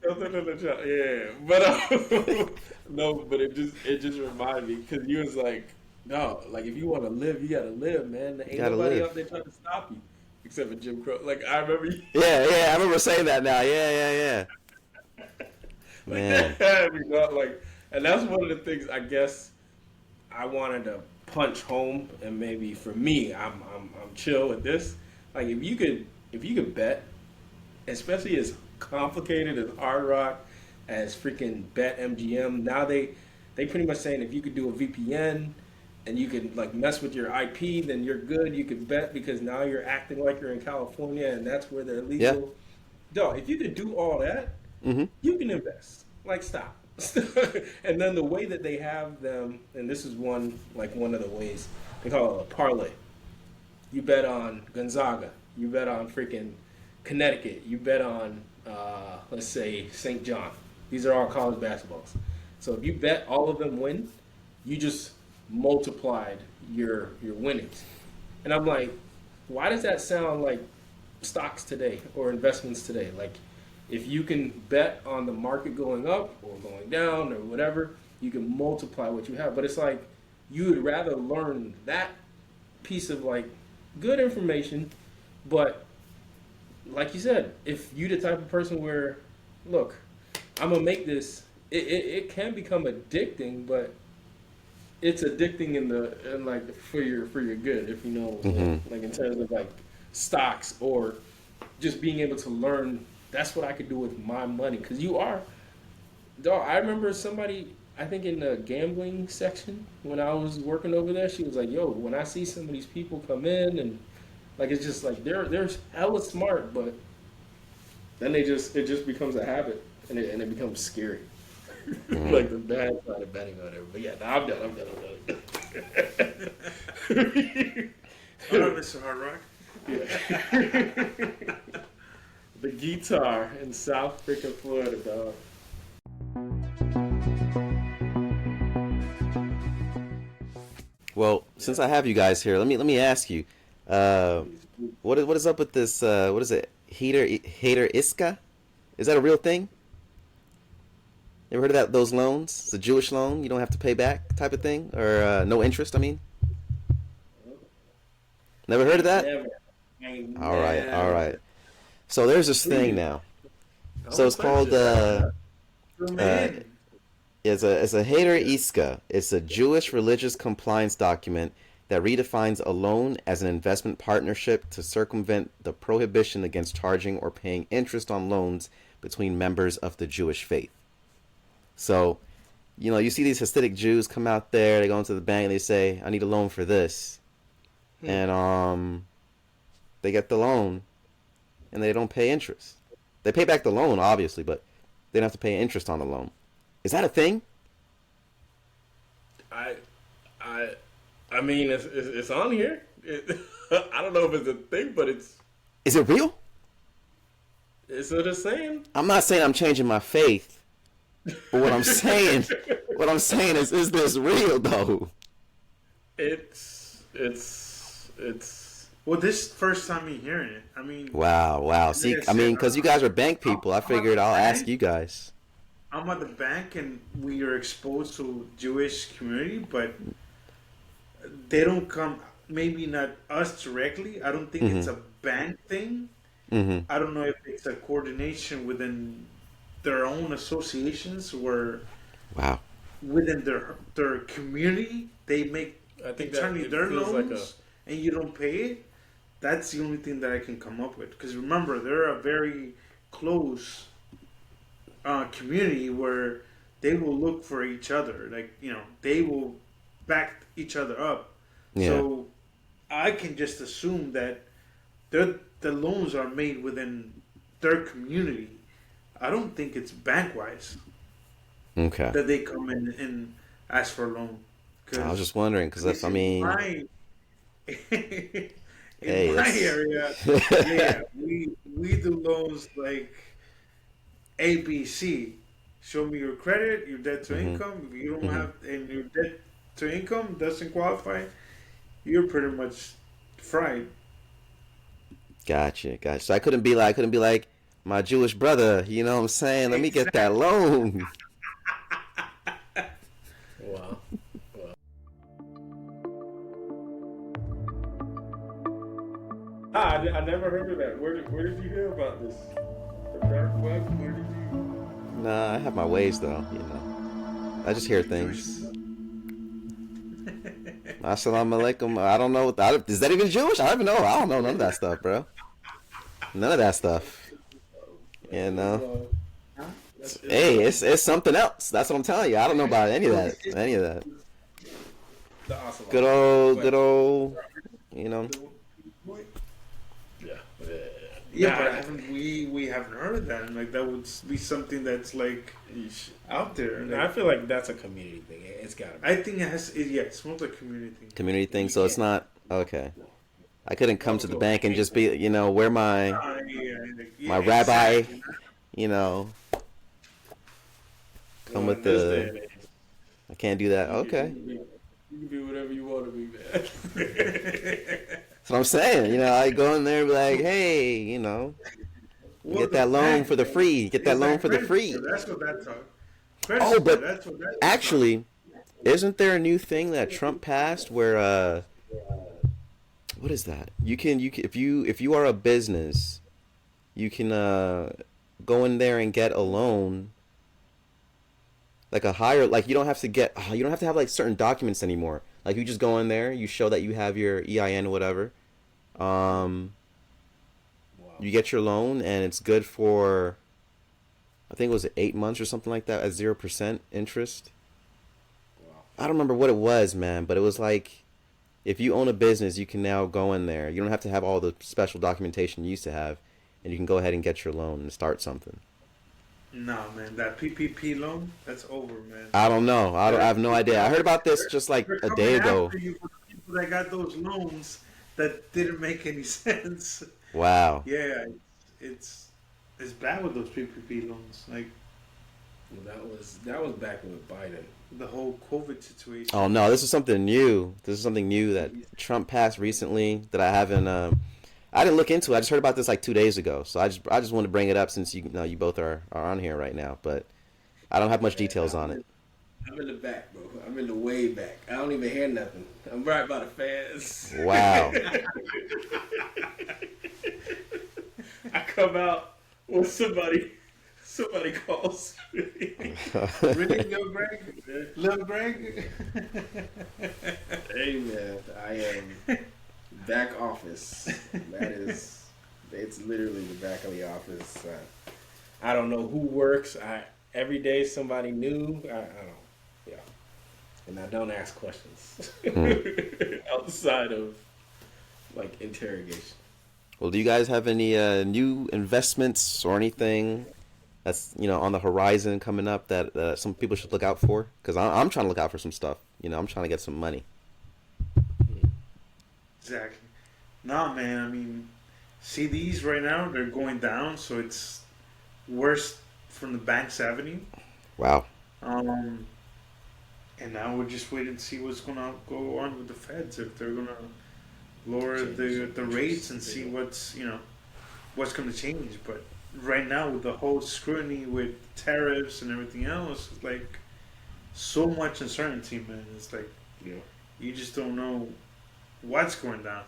Something in the child. Yeah, but no, but it just reminded me because you was like, no, like if you want to live, you gotta live, man. There You ain't gotta nobody live. out there trying to stop you except for Jim Crow. Like I remember. Yeah, yeah. I remember saying that now. Yeah, yeah, yeah. Like Man. that had me not like, and that's one of the things I guess I wanted to punch home. And maybe for me, I'm chill with this. Like if you could bet, especially as complicated as Hard Rock, as freaking Bet MGM. Now they pretty much saying if you could do a VPN and you could like mess with your IP, then you're good. You could bet because now you're acting like you're in California and that's where they're Yeah. legal. Dog, if you could do all that, Mhm. you can invest. Like stop. And then the way that they have them, and this is one of the ways they call it a parlay. You bet on Gonzaga. You bet on freaking Connecticut, you bet on, let's say, St. John. These are all college basketballs. So if you bet all of them win, you just multiplied your winnings. And I'm like, why does that sound like stocks today or investments today? Like, if you can bet on the market going up or going down or whatever, you can multiply what you have. But it's like you would rather learn that piece of like good information, but like you said, if you the type of person where, look, I'm gonna make this, it can become addicting, but it's addicting in like for your good, if you know, like in terms of like stocks or just being able to learn. That's what I could do with my money, because you are, dog. I remember somebody, I think in the gambling section when I was working over there, she was like, "Yo, when I see some of these people come in and like it's just like they're hella smart, but then it just becomes a habit and it becomes scary." Like the bad side of betting on it. But yeah, nah, I'm done. All right, Mr. Hard Rock. Yeah. The guitar in South freaking Florida, dog. Well, since I have you guys here, let me ask you, what is up with this? What is it? Hater Iska? Is that a real thing? You ever heard of that? Those loans? It's a Jewish loan you don't have to pay back, type of thing, or no interest. I mean, never heard of that? Never. All right, all right. So there's this thing now. So it's called uh, it's a Hader Iska. It's a Jewish religious compliance document that redefines a loan as an investment partnership to circumvent the prohibition against charging or paying interest on loans between members of the Jewish faith. So, you know, you see these Hasidic Jews come out there, they go into the bank and they say, "I need a loan for this." And they get the loan and they don't pay interest. They pay back the loan, obviously, but they don't have to pay interest on the loan. Is that a thing? I, I, I mean, it's on here. I don't know if it's a thing, but Is it real? it's what it's saying. I'm not saying I'm changing my faith, but what I'm saying is this real though? It's Well, this first time me hearing it. I mean, Wow. See, I mean, because you guys are bank people, I figured I'll ask you guys. I'm at the bank and we are exposed to Jewish community, but they don't come. Maybe not us directly. I don't think it's a bank thing. I don't know if it's a coordination within their own associations where Wow. within their community they make I think that internally it their feels loans like and you don't pay it. That's the only thing that I can come up with. Because remember, they're a very close community where they will look for each other. Like, you know, they will back each other up. Yeah. So I can just assume that the loans are made within their community. I don't think it's bank wise Okay. that they come in and ask for a loan. I was just wondering because if I mean, in hey, my that's area, yeah, we do loans like ABC. Show me your credit, your debt to income. If you don't have, and your debt to income doesn't qualify, you're pretty much fried. Gotcha. So I couldn't be like my Jewish brother. You know what I'm saying? Let me get that loan. wow. I never heard of that. Where did you hear about this? The dark web? Where did you? Nah, I have my ways though. You know, I just hear things. Assalamu alaikum. I don't know. Is that even Jewish? I don't even know. I don't know none of that stuff, bro. None of that stuff. You know. Hey, it's something else. That's what I'm telling you. I don't know about any of that. The awesome. Good old. You know. Yeah. Yeah, but we haven't heard of that. And like that would be something that's like out there. And I feel like that's a community thing. It's gotta be. I think it has. Yeah, it's more like a community thing. Community thing. So it's not okay. I couldn't come to the bank and just be, you know, where my my Yeah, rabbi, exactly. you know, come Well, with in this day the. and age, I can't do that. you can, you Okay. can be you can be whatever you want to be, man. That's what I'm saying. I go in there and be like, hey, you Well, get the that loan bank, for the man, free. Get that is loan that for the credit score? free. That's what that's on. Credit Oh, score. but That's what that's on. actually, isn't there a new thing that Trump passed where what is that? If you are a business, you can go in there and get a loan like a higher like you don't have to have like certain documents anymore. Like you just go in there, you show that you have your EIN or whatever. Um Wow. you get your loan and it's good for I think it was 8 months or something like that at 0% interest. Wow. I don't remember what it was, man, but it was like if you own a business, you can now go in there. You don't have to have all the special documentation you used to have, and you can go ahead and get your loan and start something. No, man, that PPP loan, that's over, man. I don't know. I They're, have no idea. I heard about this just like they're a coming day ago. after you for the people that got those loans that didn't make any sense. Wow. Yeah, it's it's bad with those PPP loans. Like Well, that was back with Biden. the whole COVID situation. Oh no, this is something new. This is something new that Trump passed recently that I haven't. I didn't look into it. I just heard about this like 2 days ago. So I just wanted to bring it up since you both are on here right now. But I don't have much Man, details on it. I'm in the back, bro. I'm in the way back. I don't even hear nothing. I'm right by the fans. Wow. I come out when somebody calls me. Really, Lil Greg? Lil Greg? Hey man, I am back office. It's literally the back of the office. I don't know who works. Every day somebody new. I don't. Yeah, and I don't ask questions outside of like interrogation. Well, do you guys have any new investments or anything that's on the horizon coming up that some people should look out for? Because I'm trying to look out for some stuff. I'm trying to get some money. Exactly. Nah, man. I mean, CDs right now they're going down, so it's worse from the Banks Avenue. Wow. Um, and now we're just waiting to see what's gonna go on with the Feds if they're gonna lower Change the rates interest, and see yeah. what's gonna change. But right now with the whole scrutiny with tariffs and everything else, it's like so much uncertainty, man. It's like Yeah. you just don't know what's going down.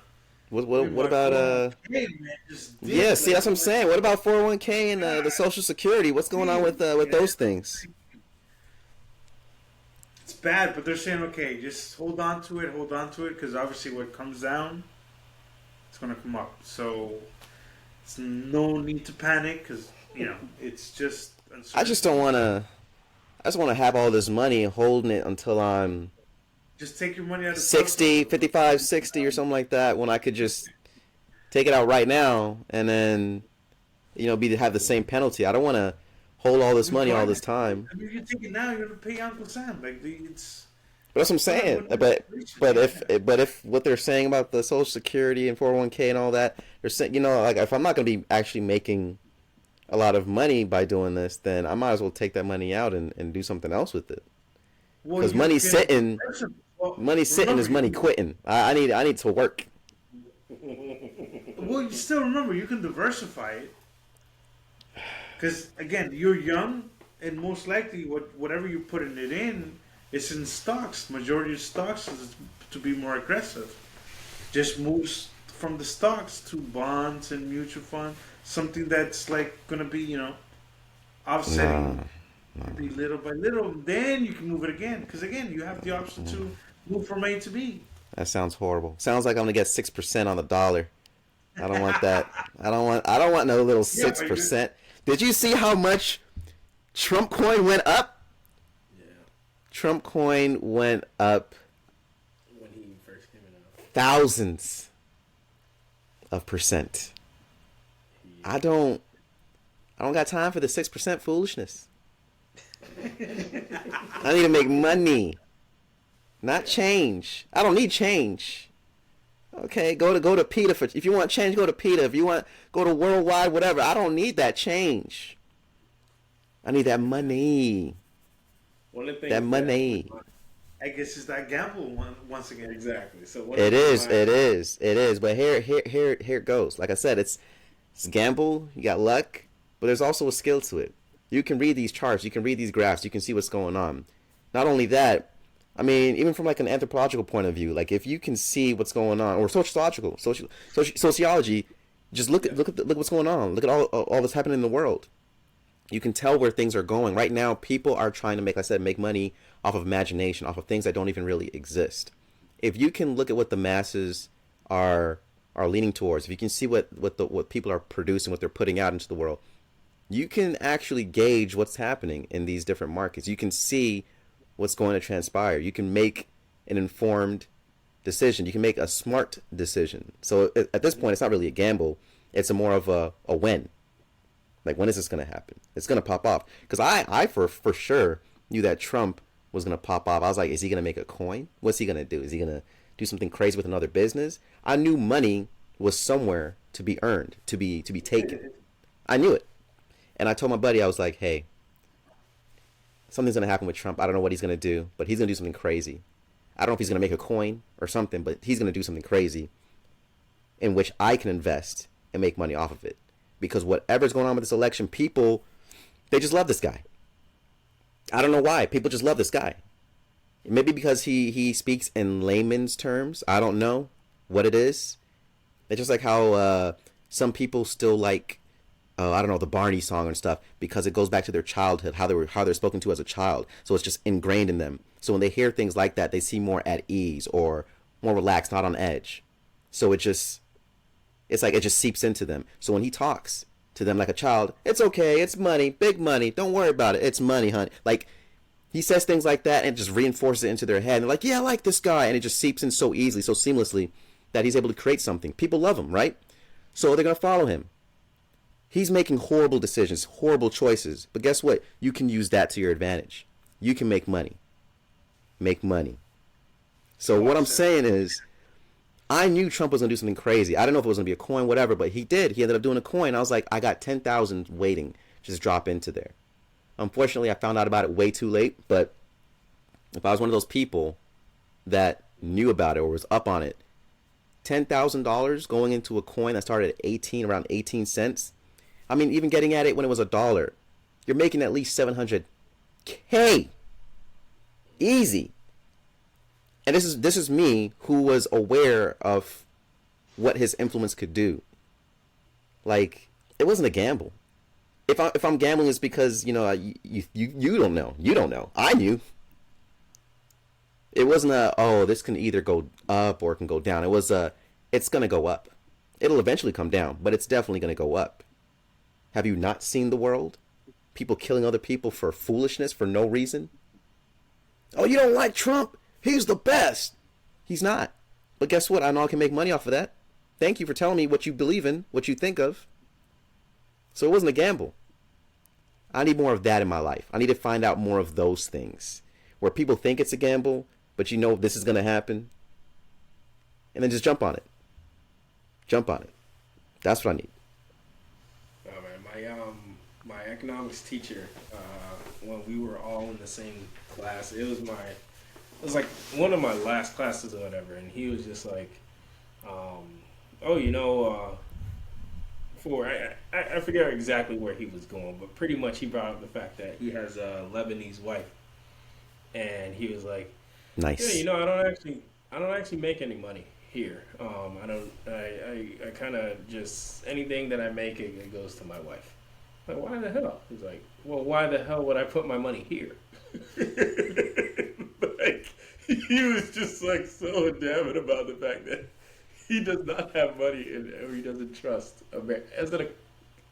What Even what my about 401k, man, just Yeah, dipped see, like that's what I'm saying. What about 401k and the Social Security? What's going on with yeah, those things? it's bad, but they're saying okay, just hold on to it, because obviously what comes down, it's gonna come up. So it's no need to panic, because it's just I just don't uncertainty. want to. I just want to have all this money and holding it until I'm Just take your money out of trust. 60, 55, 60 or something like that when I could just take it out right now and then be to have the same penalty. I don't want to hold all this money all this Regardless, time. I mean, if you take it now, you're gonna pay Uncle Sam. Like it's But that's what I'm saying. whatever But yeah. if what they're saying about the Social Security and 401k and all that, they're saying like if I'm not going to be actually making a lot of money by doing this, then I might as well take that money out and do something else with it. Well, Because you can. Well, money sitting remember, is money quitting. I need to work. well, you still remember you can diversify it. Because again, you're young, and most likely, whatever you're putting it in, it's in stocks. Majority of stocks is to be more aggressive. Just moves from the stocks to bonds and mutual fund, something that's like gonna be, Nah, offsetting maybe little by little. Then you can move it again, because again, you have the option to move from A to B. that sounds horrible. Sounds like I'm gonna get 6% on the dollar. I don't want that. I don't want no little Yeah, six but you're, percent. Did you see how much Trump coin went up? Yeah. Trump coin went up When he first came in, thousands of percent. he I don't got time for the 6% foolishness. I need to make money, not change. I don't need change. Okay, go to PETA for if you want change. Go to PETA. If you want go to Worldwide, whatever. I don't need that change. I need that money. One of the That things that money. I guess it's that gamble once again. exactly. So one of It the things is. my It is. It is. But here it goes. Like I said, it's gamble. You got luck, but there's also a skill to it. You can read these charts. You can read these graphs. You can see what's going on. Not only that, I mean, even from like an anthropological point of view, like if you can see what's going on, or sociology, just look what's going on. Look at all that's happening in the world. You can tell where things are going. Right now, people are trying to make, like I said, make money off of imagination, off of things that don't even really exist. If you can look at what the masses are are leaning towards, if you can see what people are producing, what they're putting out into the world, you can actually gauge what's happening in these different markets. You can see what's going to transpire. You can make an informed decision. You can make a smart decision. So at this point, it's not really a gamble. It's a more of a when. Like, when is this going to happen? It's going to pop off. Because I for sure knew that Trump was going to pop off. I was like, is he going to make a coin? What's he going to do? Is he going to do something crazy with another business? I knew money was somewhere to be earned, to be taken. I knew it. And I told my buddy, I was like, hey, something's going to happen with Trump. I don't know what he's going to do, but he's going to do something crazy. I don't know if he's going to make a coin or something, but he's going to do something crazy in which I can invest and make money off of it. Because whatever's going on with this election, people, they just love this guy. I don't know why. People just love this guy. Maybe because he speaks in layman's terms. I don't know what it is. It's just like how some people still like, I don't know, the Barney song and stuff, because it goes back to their childhood, how they're spoken to as a child. So it's just ingrained in them. So when they hear things like that, they seem more at ease or more relaxed, not on edge. So it's like it just seeps into them. So when he talks to them like a child, it's okay, it's money, big money, don't worry about it, it's money, honey. Like, he says things like that and just reinforces it into their head. And they're like, yeah, I like this guy. And it just seeps in so easily, so seamlessly, that he's able to create something. People love him, right? So they're going to follow him. He's making horrible decisions, horrible choices. But guess what? You can use that to your advantage. You can make money. Make money. So what I'm saying is, I knew Trump was going to do something crazy. I don't know if it was going to be a coin, whatever, but he did. He ended up doing a coin. I was like, I got 10,000 waiting. Just drop into there. Unfortunately, I found out about it way too late, but if I was one of those people that knew about it or was up on it, $10,000 going into a coin that started at around 18 cents. I mean, even getting at it when it was $1, you're making at least 700K. Easy. And this is me who was aware of what his influence could do. Like, it wasn't a gamble. If I'm gambling, it's because, you know, you don't know. You don't know. I knew. It wasn't this can either go up or it can go down. It was it's going to go up. It'll eventually come down, but it's definitely going to go up. Have you not seen the world? People killing other people for foolishness, for no reason? Oh, you don't like Trump? He's the best. He's not. But guess what? I know I can make money off of that. Thank you for telling me what you believe in, what you think of. So it wasn't a gamble. I need more of that in my life. I need to find out more of those things where people think it's a gamble, but you know this is going to happen. And then just jump on it. Jump on it. That's what I need. Oh man, my economics teacher, when we were all in the same class, it was like one of my last classes or whatever, and he was just like, I forget exactly where he was going, but pretty much he brought up the fact that he has a Lebanese wife, and he was like, Nice. yeah, I don't actually make any money here. I kind of just anything that I make it goes to my wife. Like, why the hell? He's like, well, why the hell would I put my money here? Like, he was just like so adamant about the fact that he does not have money and or he doesn't trust America as an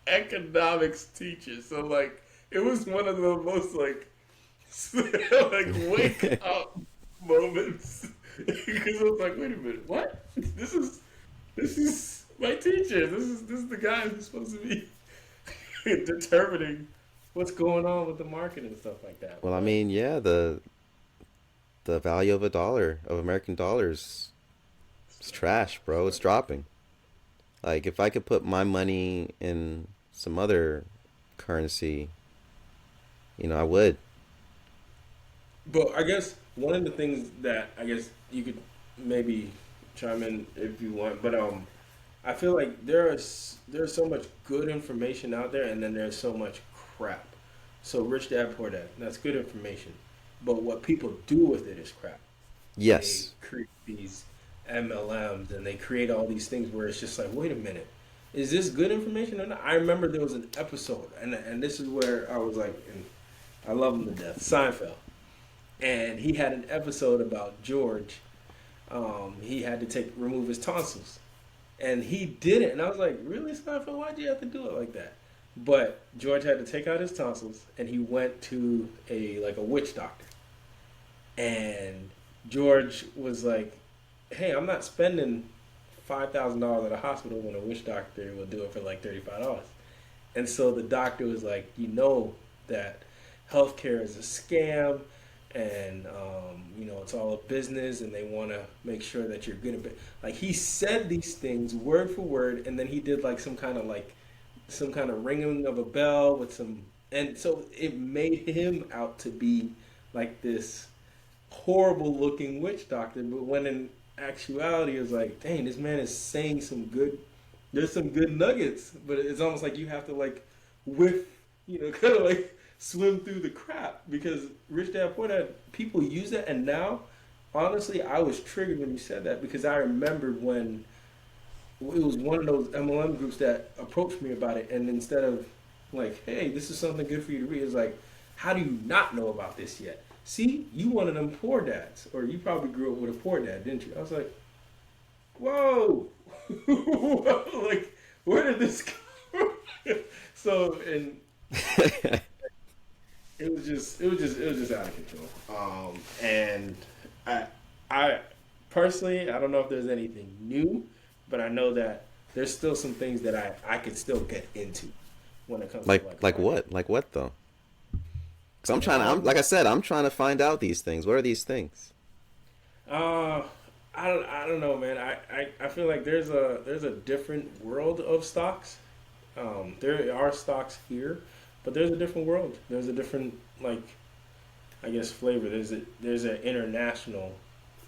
economics teacher. So like, it was one of the most like wake up moments because I was like, wait a minute, what? This is my teacher. This is the guy who's supposed to be determining what's going on with the market and stuff like that. Well, I mean, yeah, the value of a dollar, of American dollars, It's trash, bro. It's dropping. Like if I could put my money in some other currency, I would. But I guess one of the things that I guess you could maybe chime in if you want, but I feel like there's so much good information out there, and then there's so much crap. So Rich Dad Poor Dad, that's good information, but what people do with it is crap. They Yes. create these MLMs and they create all these things where it's just like, wait a minute, is this good information or not? I remember there was an episode, and this is where I was like, and I love him to death, Seinfeld, and he had an episode about George. He had to remove his tonsils, and he did it, and I was like, really, Seinfeld? Why'd you have to do it like that? But George had to take out his tonsils, and he went to a witch doctor, and George was like, "Hey, I'm not spending $5,000 at a hospital when a witch doctor will do it for like $35." And so the doctor was like, "You know that healthcare is a scam, and it's all a business, and they want to make sure that you're good at it." Like he said these things word for word, and then he did like some kind of ringing of a bell with some, and so it made him out to be like this horrible looking witch doctor, but when in actuality it was like, dang, this man is saying some good, there's some good nuggets, but it's almost like you have to like whiff, kind of like swim through the crap, because Rich Dad Poor Dad, people use that, and now honestly I was triggered when you said that, because I remembered when it was one of those MLM groups that approached me about it, and instead of like, hey, this is something good for you to read, it's like, how do you not know about this yet? See, you one of them poor dads, or you probably grew up with a poor dad, didn't you? I was like, whoa, like, where did this come from? So, and it was just out of control. And I personally, I don't know if there's anything new, but I know that there's still some things that I could still get into when it comes to Like like like finance. what? Like what though? Because I'm trying to. I'm Um, like I said. I'm trying to find out these things. What are these things? uh, I don't know, man. I feel like there's a different world of stocks. There are stocks here, but there's a different world. There's a different, like, I guess, flavor. There's an international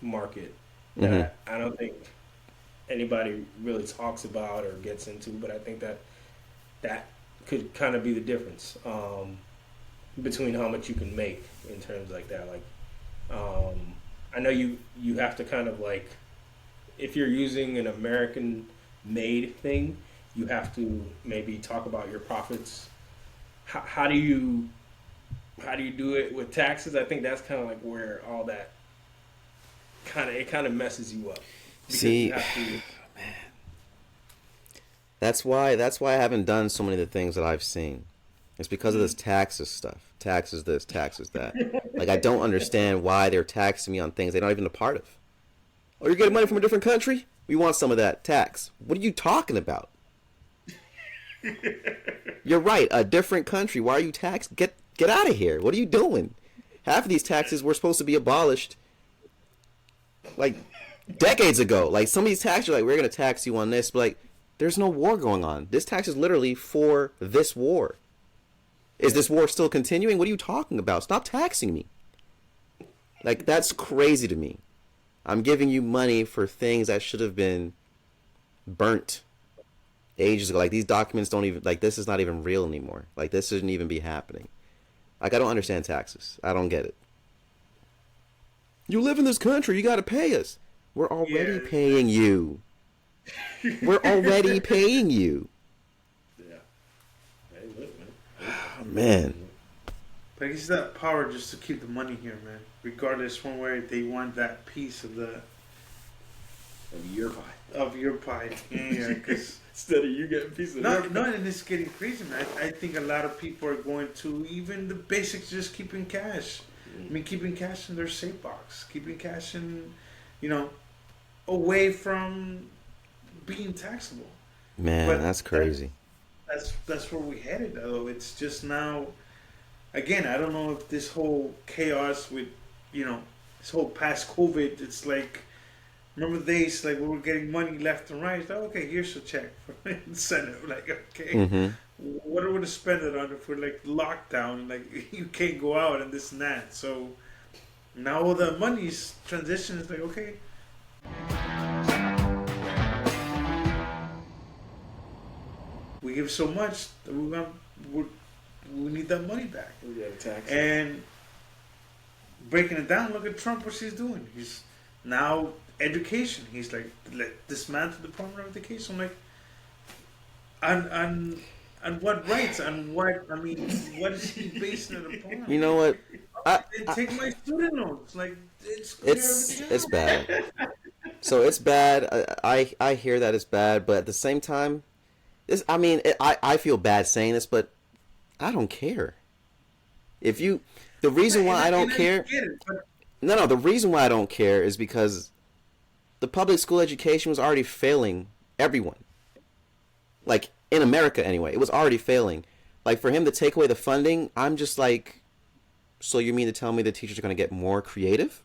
market Hmm. that I don't think anybody really talks about or gets into, but I think that could kind of be the difference, between how much you can make in terms like that. Like, I know you have to kind of like, if you're using an American made thing, you have to maybe talk about your profits. How do you do it with taxes? I think that's kind of like where all that kind of messes you up, because you See, have to. that's why I haven't done so many of the things that I've seen. It's because of this Mm. taxes stuff. Taxes this, taxes that. Like I don't understand why they're taxing me on things they're not even a part of. Oh, you're getting money from a different country? We want some of that tax. What are you talking about? You're right, a different country. Why are you taxed? Get out of here. What are you doing? Half of these taxes were supposed to be abolished like decades ago. Like some of these taxes are like, we're gonna tax you on this, but like there's no war going on. This tax is literally for this war. Is Yeah. this war still continuing? What are you talking about? Stop taxing me. Like that's crazy to me. I'm giving you money for things that should have been burnt ages ago. Like these documents don't even like this is not even real anymore. Like this shouldn't even be happening. Like I don't understand taxes. I don't get it. You live in this country, you gotta pay us. We're already Yeah. paying you. We're already paying you. Yeah. Hey, look, man. Oh, man. But it's that power just to keep the money here, man. Regardless one way they want that piece of the Of your pie. of your pie. Yeah, because Instead of you getting a piece of no, their no, pie. and it's getting crazy, man. I think a lot of people are going to even the basics, just keeping cash. I mean, keeping cash in their safe box, keeping cash in, you know, away from being taxable. Man, But that's crazy. that's where we headed, though. It's just now. Again, I don't know if this whole chaos with, this whole past COVID, it's like Remember the days like we were getting money left and right? Like, okay, here's a check for the incentive. Like, okay, Mm-hmm. what are we to spend it on if we're like lockdown? Like, you can't go out and this and that. So now all the money's transition is like, okay, we give so much that we need that money back. We got a tax. And breaking it down, look at Trump, what he's doing. He's now education. He's like, dismantle the Department of Education. I'm like, and what rights? And what, I mean, what is he basing it upon? You know what? Take my student loans. Like, It's bad. So it's bad. I hear that it's bad, but at the same time, I feel bad saying this, but I don't care. The reason why I don't care. No, the reason why I don't care is because the public school education was already failing everyone. Like, in America anyway, it was already failing. Like, for him to take away the funding, I'm just like, so you mean to tell me the teachers are going to get more creative?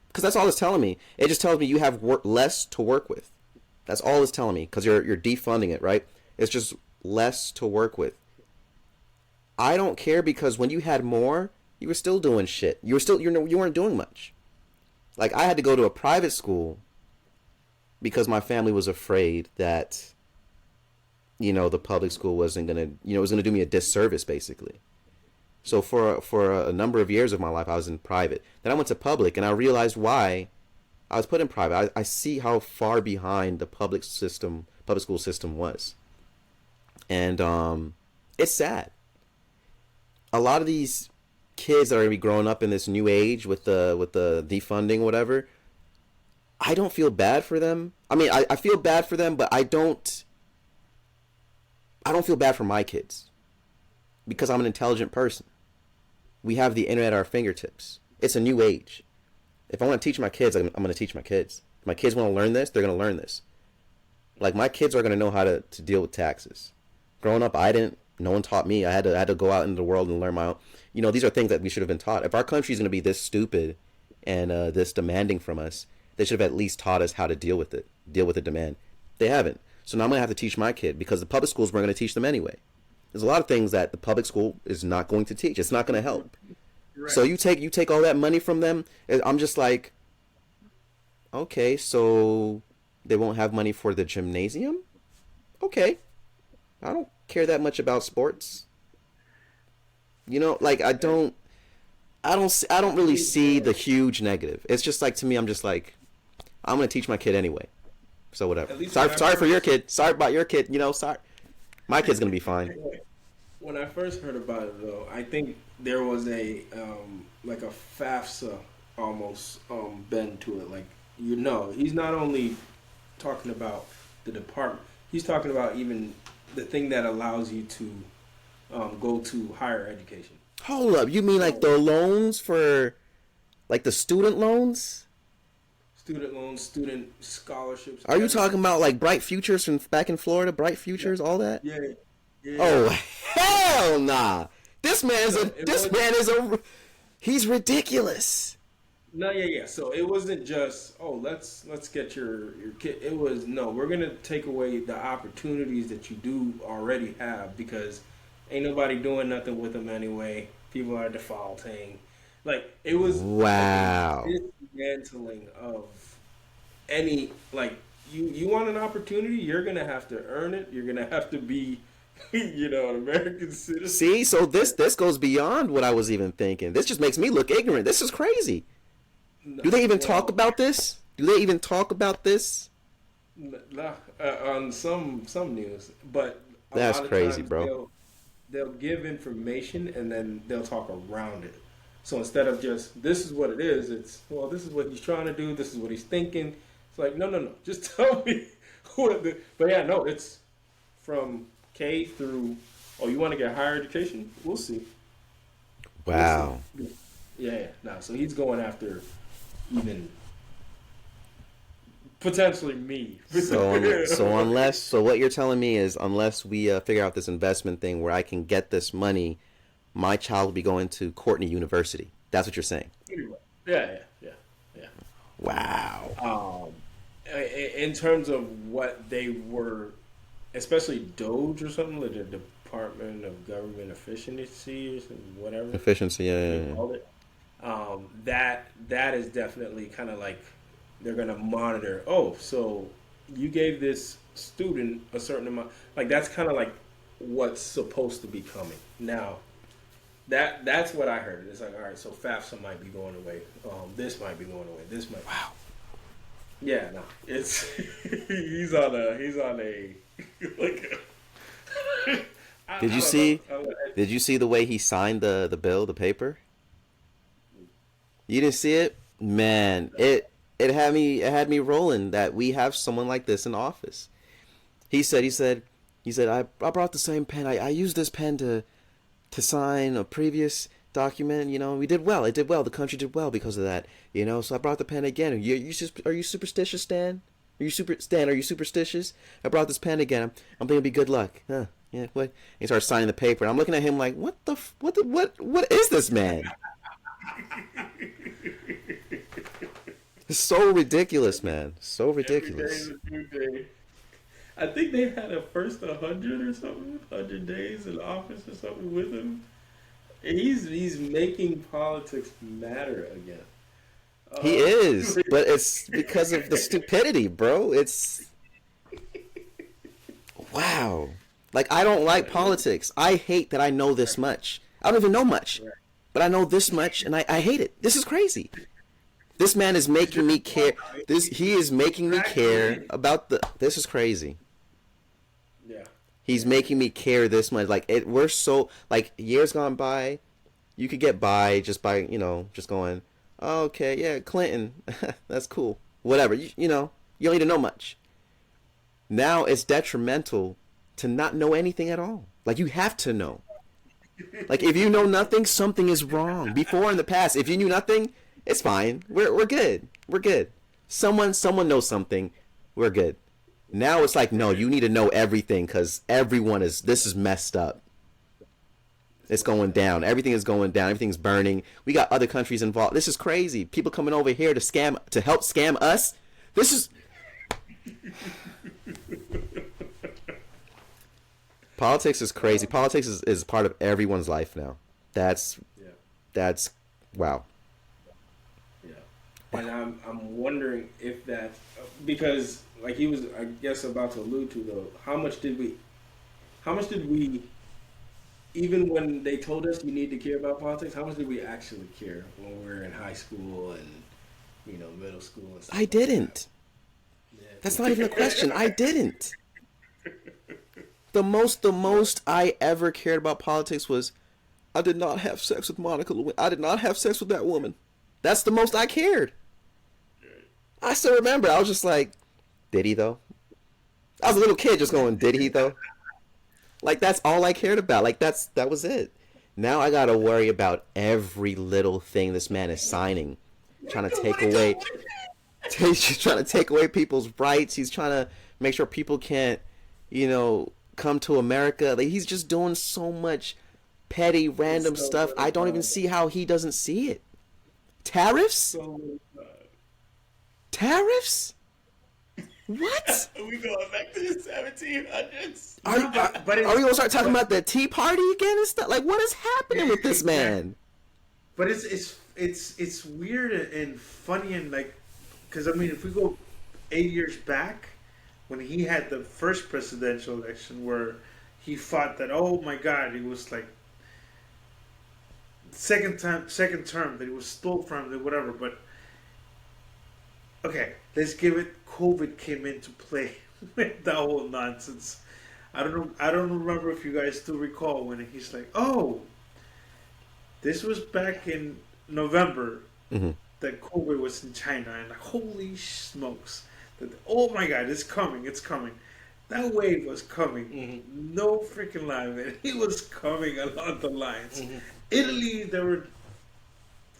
Because that's all it's telling me. It just tells me you have less to work with. That's all it's telling me, because you're defunding it, right? It's just less to work with. I don't care, because when you had more, you were still doing shit. You weren't doing much. Like, I had to go to a private school because my family was afraid that, the public school wasn't gonna, it was gonna do me a disservice, basically. So for a number of years of my life, I was in private. Then I went to public, and I realized why I was put in private. I see how far behind the public school system was, and it's sad. A lot of these kids that are gonna be growing up in this new age with the defunding, whatever. I don't feel bad for them. I mean, I feel bad for them, but I don't feel bad for my kids, because I'm an intelligent person. We have the internet at our fingertips. It's a new age. If I want to teach my kids, I'm going to teach my kids. If my kids want to learn this, they're going to learn this. Like, my kids are going to know how to deal with taxes. Growing up, I didn't. No one taught me. I had to go out into the world and learn my own. These are things that we should have been taught. If our country is going to be this stupid and this demanding from us, they should have at least taught us how to deal with it, deal with the demand. They haven't. So now I'm going to have to teach my kid, because the public schools weren't going to teach them anyway. There's a lot of things that the public school is not going to teach. It's not going to help. Right. So you take all that money from them. I'm just like, okay, so they won't have money for the gymnasium? Okay. I don't care that much about sports. Like, I don't really see the huge negative. It's just like, to me, I'm just like, I'm going to teach my kid anyway. So whatever. Sorry for your kid. Sorry about your kid. Sorry. My kid's going to be fine. When I first heard about it, though, I think there was a like a FAFSA almost bend to it. Like, he's not only talking about the department. He's talking about even the thing that allows you to go to higher education. Hold up. You mean like the loans for, like, the student loans? Student loans, student scholarships. Are you talking about, like, Bright Futures from back in Florida? Bright Futures, all that? Yeah. Oh, hell nah. This man is he's ridiculous. No, yeah. So it wasn't just, let's get your kid. It was, no, we're gonna take away the opportunities that you do already have, because ain't nobody doing nothing with them anyway. People are defaulting. Like, it was wow. Like dismantling of any, like, you want an opportunity, you're gonna have to earn it. You're gonna have to be, an American citizen. See, so this goes beyond what I was even thinking. This just makes me look ignorant. This is crazy. No, do they even talk about this? On some news, but that's crazy, bro. They'll give information and then they'll talk around it. So instead of just, this is what it is, it's, this is what he's trying to do, this is what he's thinking. It's like, no, just tell me but yeah, no, it's from K through, you want to get higher education? We'll see. Wow. We'll see. Yeah, no, so he's going after even potentially me. So what you're telling me is, unless we figure out this investment thing where I can get this money, my child will be going to Courtney University. That's what you're saying. Yeah. Wow. in terms of what they were, especially Doge or something, like the Department of Government Efficiency or whatever Efficiency. Yeah, they yeah, yeah. called it. That is definitely kind of like they're gonna monitor. Oh, so you gave this student a certain amount. Like that's kind of like what's supposed to be coming now. That's what I heard. It's like, all right, so FAFSA might be going away. This might be going away. This might. Wow. Yeah, no, it's he's on a like. Did I you don't know. see? Did you see the way he signed the bill, the paper? You didn't see it, man. It had me rolling that we have someone like this in office. He said I brought the same pen. I used this pen to sign a previous document. We did well. It did well. The country did well because of that. So I brought the pen again. Are you superstitious, Stan? Are you superstitious? I brought this pen again. I'm thinking it'll be good luck. Huh? Yeah. What? He starts signing the paper, and I'm looking at him like, what is this man? It's so ridiculous, man. So Every day ridiculous. is a new day. I think they had a first 100 or something, 100 days in office or something with him. And he's making politics matter again. He Uh, is, but it's because of the stupidity, bro. It's wow. Like I don't like politics. I hate that I know this much. I don't even know much, right. but I know this much, and I hate it. This is crazy. This man is making me care. He is making me care about the. This is crazy. Yeah. He's making me care this much. Like we're so like years gone by. You could get by just by just going, oh, okay, yeah, Clinton, that's cool, whatever. You don't need to know much. Now it's detrimental to not know anything at all. Like you have to know. Like if you know nothing, something is wrong. Before in the past, if you knew nothing, it's fine. We're good. We're good. Someone knows something. We're good. Now it's like no, you need to know everything because everyone is. This is messed up. It's going down. Everything is going down. Everything's burning. We got other countries involved. This is crazy. People coming over here to help scam us. This is politics is crazy. Politics is part of everyone's life now. That's Yeah. that's wow. Yeah. And I'm wondering if that because like he was I guess about to allude to though, how much did we even when they told us you need to care about politics, how much did we actually care when we were in high school and middle school and stuff I like that? didn't. That's not even a question. I didn't. The most I ever cared about politics was I did not have sex with Monica Lewinsky. I did not have sex with that woman. That's the most I cared. I still remember. I was just like, did he though? I was a little kid just going, did he though? Like that's all I cared about. Like that was it. Now I gotta worry about every little thing this man is signing, trying to take away. He's trying to take away people's rights. He's trying to make sure people can't, come to America. Like he's just doing so much petty, random So stuff. I don't even see how he doesn't see it. Tariffs? so Tariffs? What? we going back to the 1700s. Are, No, are, but are we gonna start talking about the Tea Party again and stuff? Like, what is happening with this man? But it's weird and funny and like, because I mean, if we go 8 years back, when he had the first presidential election, where he fought that, oh my God, he was like second term that he was stole from it, whatever. But okay, let's give it. COVID came into play with that whole nonsense. I don't know. I don't remember if you guys still recall when he's like, "Oh, this was back in November Mm-hmm. that COVID was in China, and holy smokes! That oh my God, it's coming! It's coming!" That wave was coming. Mm-hmm. No freaking lie, man. It was coming along the lines. Mm-hmm. Italy, they were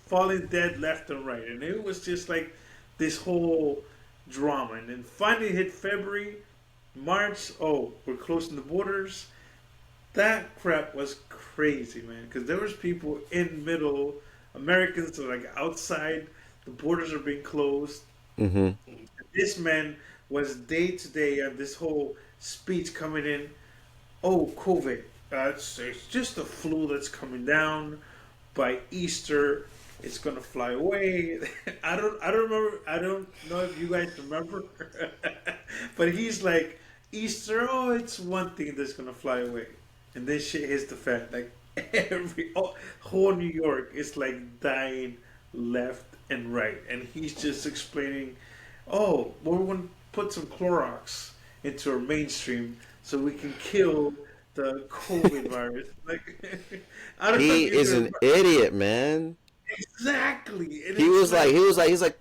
falling dead left and right, and it was just like this whole drama. And then finally hit February, March. Oh, we're closing the borders. That crap was crazy, man. Because there was people in middle, Americans are like outside. The borders are being closed. Mm-hmm. This man was day to day on this whole speech coming in. Oh, COVID. It's just a flu that's coming down. By Easter, it's gonna fly away. I don't remember. I don't know if you guys remember, but he's like Easter. Oh, it's one thing that's gonna fly away, and then shit hits the fan. Like whole New York is like dying left and right, and he's just explaining, oh, well, we're gonna put some Clorox into our mainstream so we can kill the COVID virus. Like, I don't know He if you is an idiot, man. exactly. And He it's was like, he's like,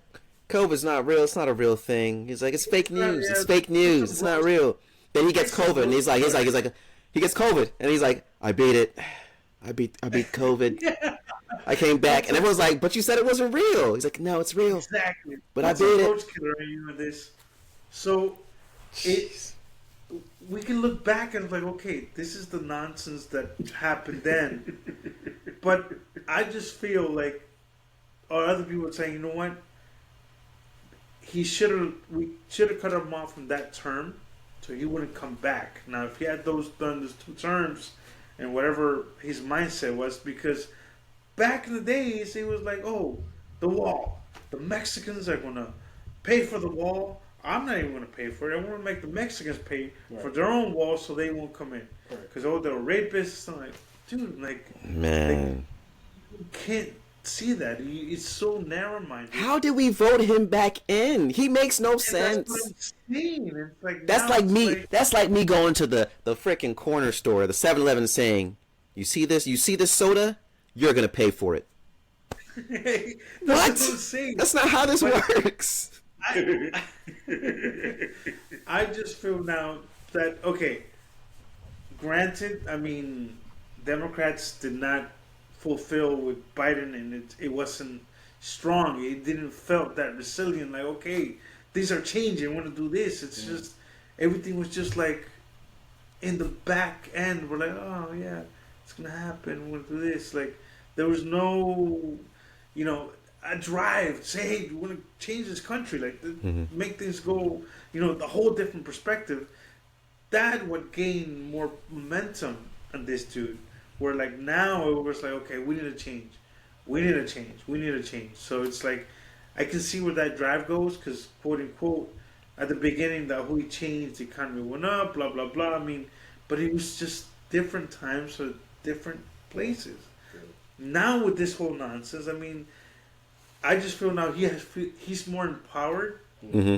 COVID's not real. It's not a real thing. He's like, it's fake news. yeah, It's fake news. It's not real. Then he gets COVID, and he gets COVID, and he's like, I beat it. I beat COVID. I came back, and everyone's like, but you said it wasn't real. He's like, no, it's real. exactly. But I What's a beat it. roach killer are you in this? So it we can look back and like, okay, this is the nonsense that happened then. But I just feel like, or other people are saying, you know what? We should have cut him off from that term, so he wouldn't come back. Now, if he had done those 2 terms, and whatever his mindset was, because back in the days, he was like, oh, the wall. The Mexicans are gonna pay for the wall. I'm not even gonna pay for it. I want to make the Mexicans pay for their own wall so they won't come in. Because oh, they're rapists. I'm like, dude, Man. you can't see that. It's so narrow-minded. How did we vote him back in? He makes no And that's what sense. I'm saying. It's like That's now like it's me. like, That's like me going to the freaking corner store, the 7-Eleven, and saying, "You see this? You see this soda? You're gonna pay for it." that's What? what I'm saying. That's not how this works. I just feel now that okay. Granted, I mean, Democrats did not fulfill with Biden, and it wasn't strong. It didn't felt that resilient. Like okay, things are changing. I want to do this. It's just everything was just like in the back end. We're like, oh yeah, it's gonna happen. We're gonna do this. Like there was no, a drive. Say, hey, we want to change this country. Like make things go. The whole different perspective. That would gain more momentum on this dude. Where like now it was like, okay, we need to change. We need to change. We need to change. So it's like I can see where that drive goes because quote unquote at the beginning that who he changed, the economy went up, blah blah blah. I mean, but it was just different times for different places. Now with this whole nonsense, I mean, I just feel now he's more empowered Mm-hmm.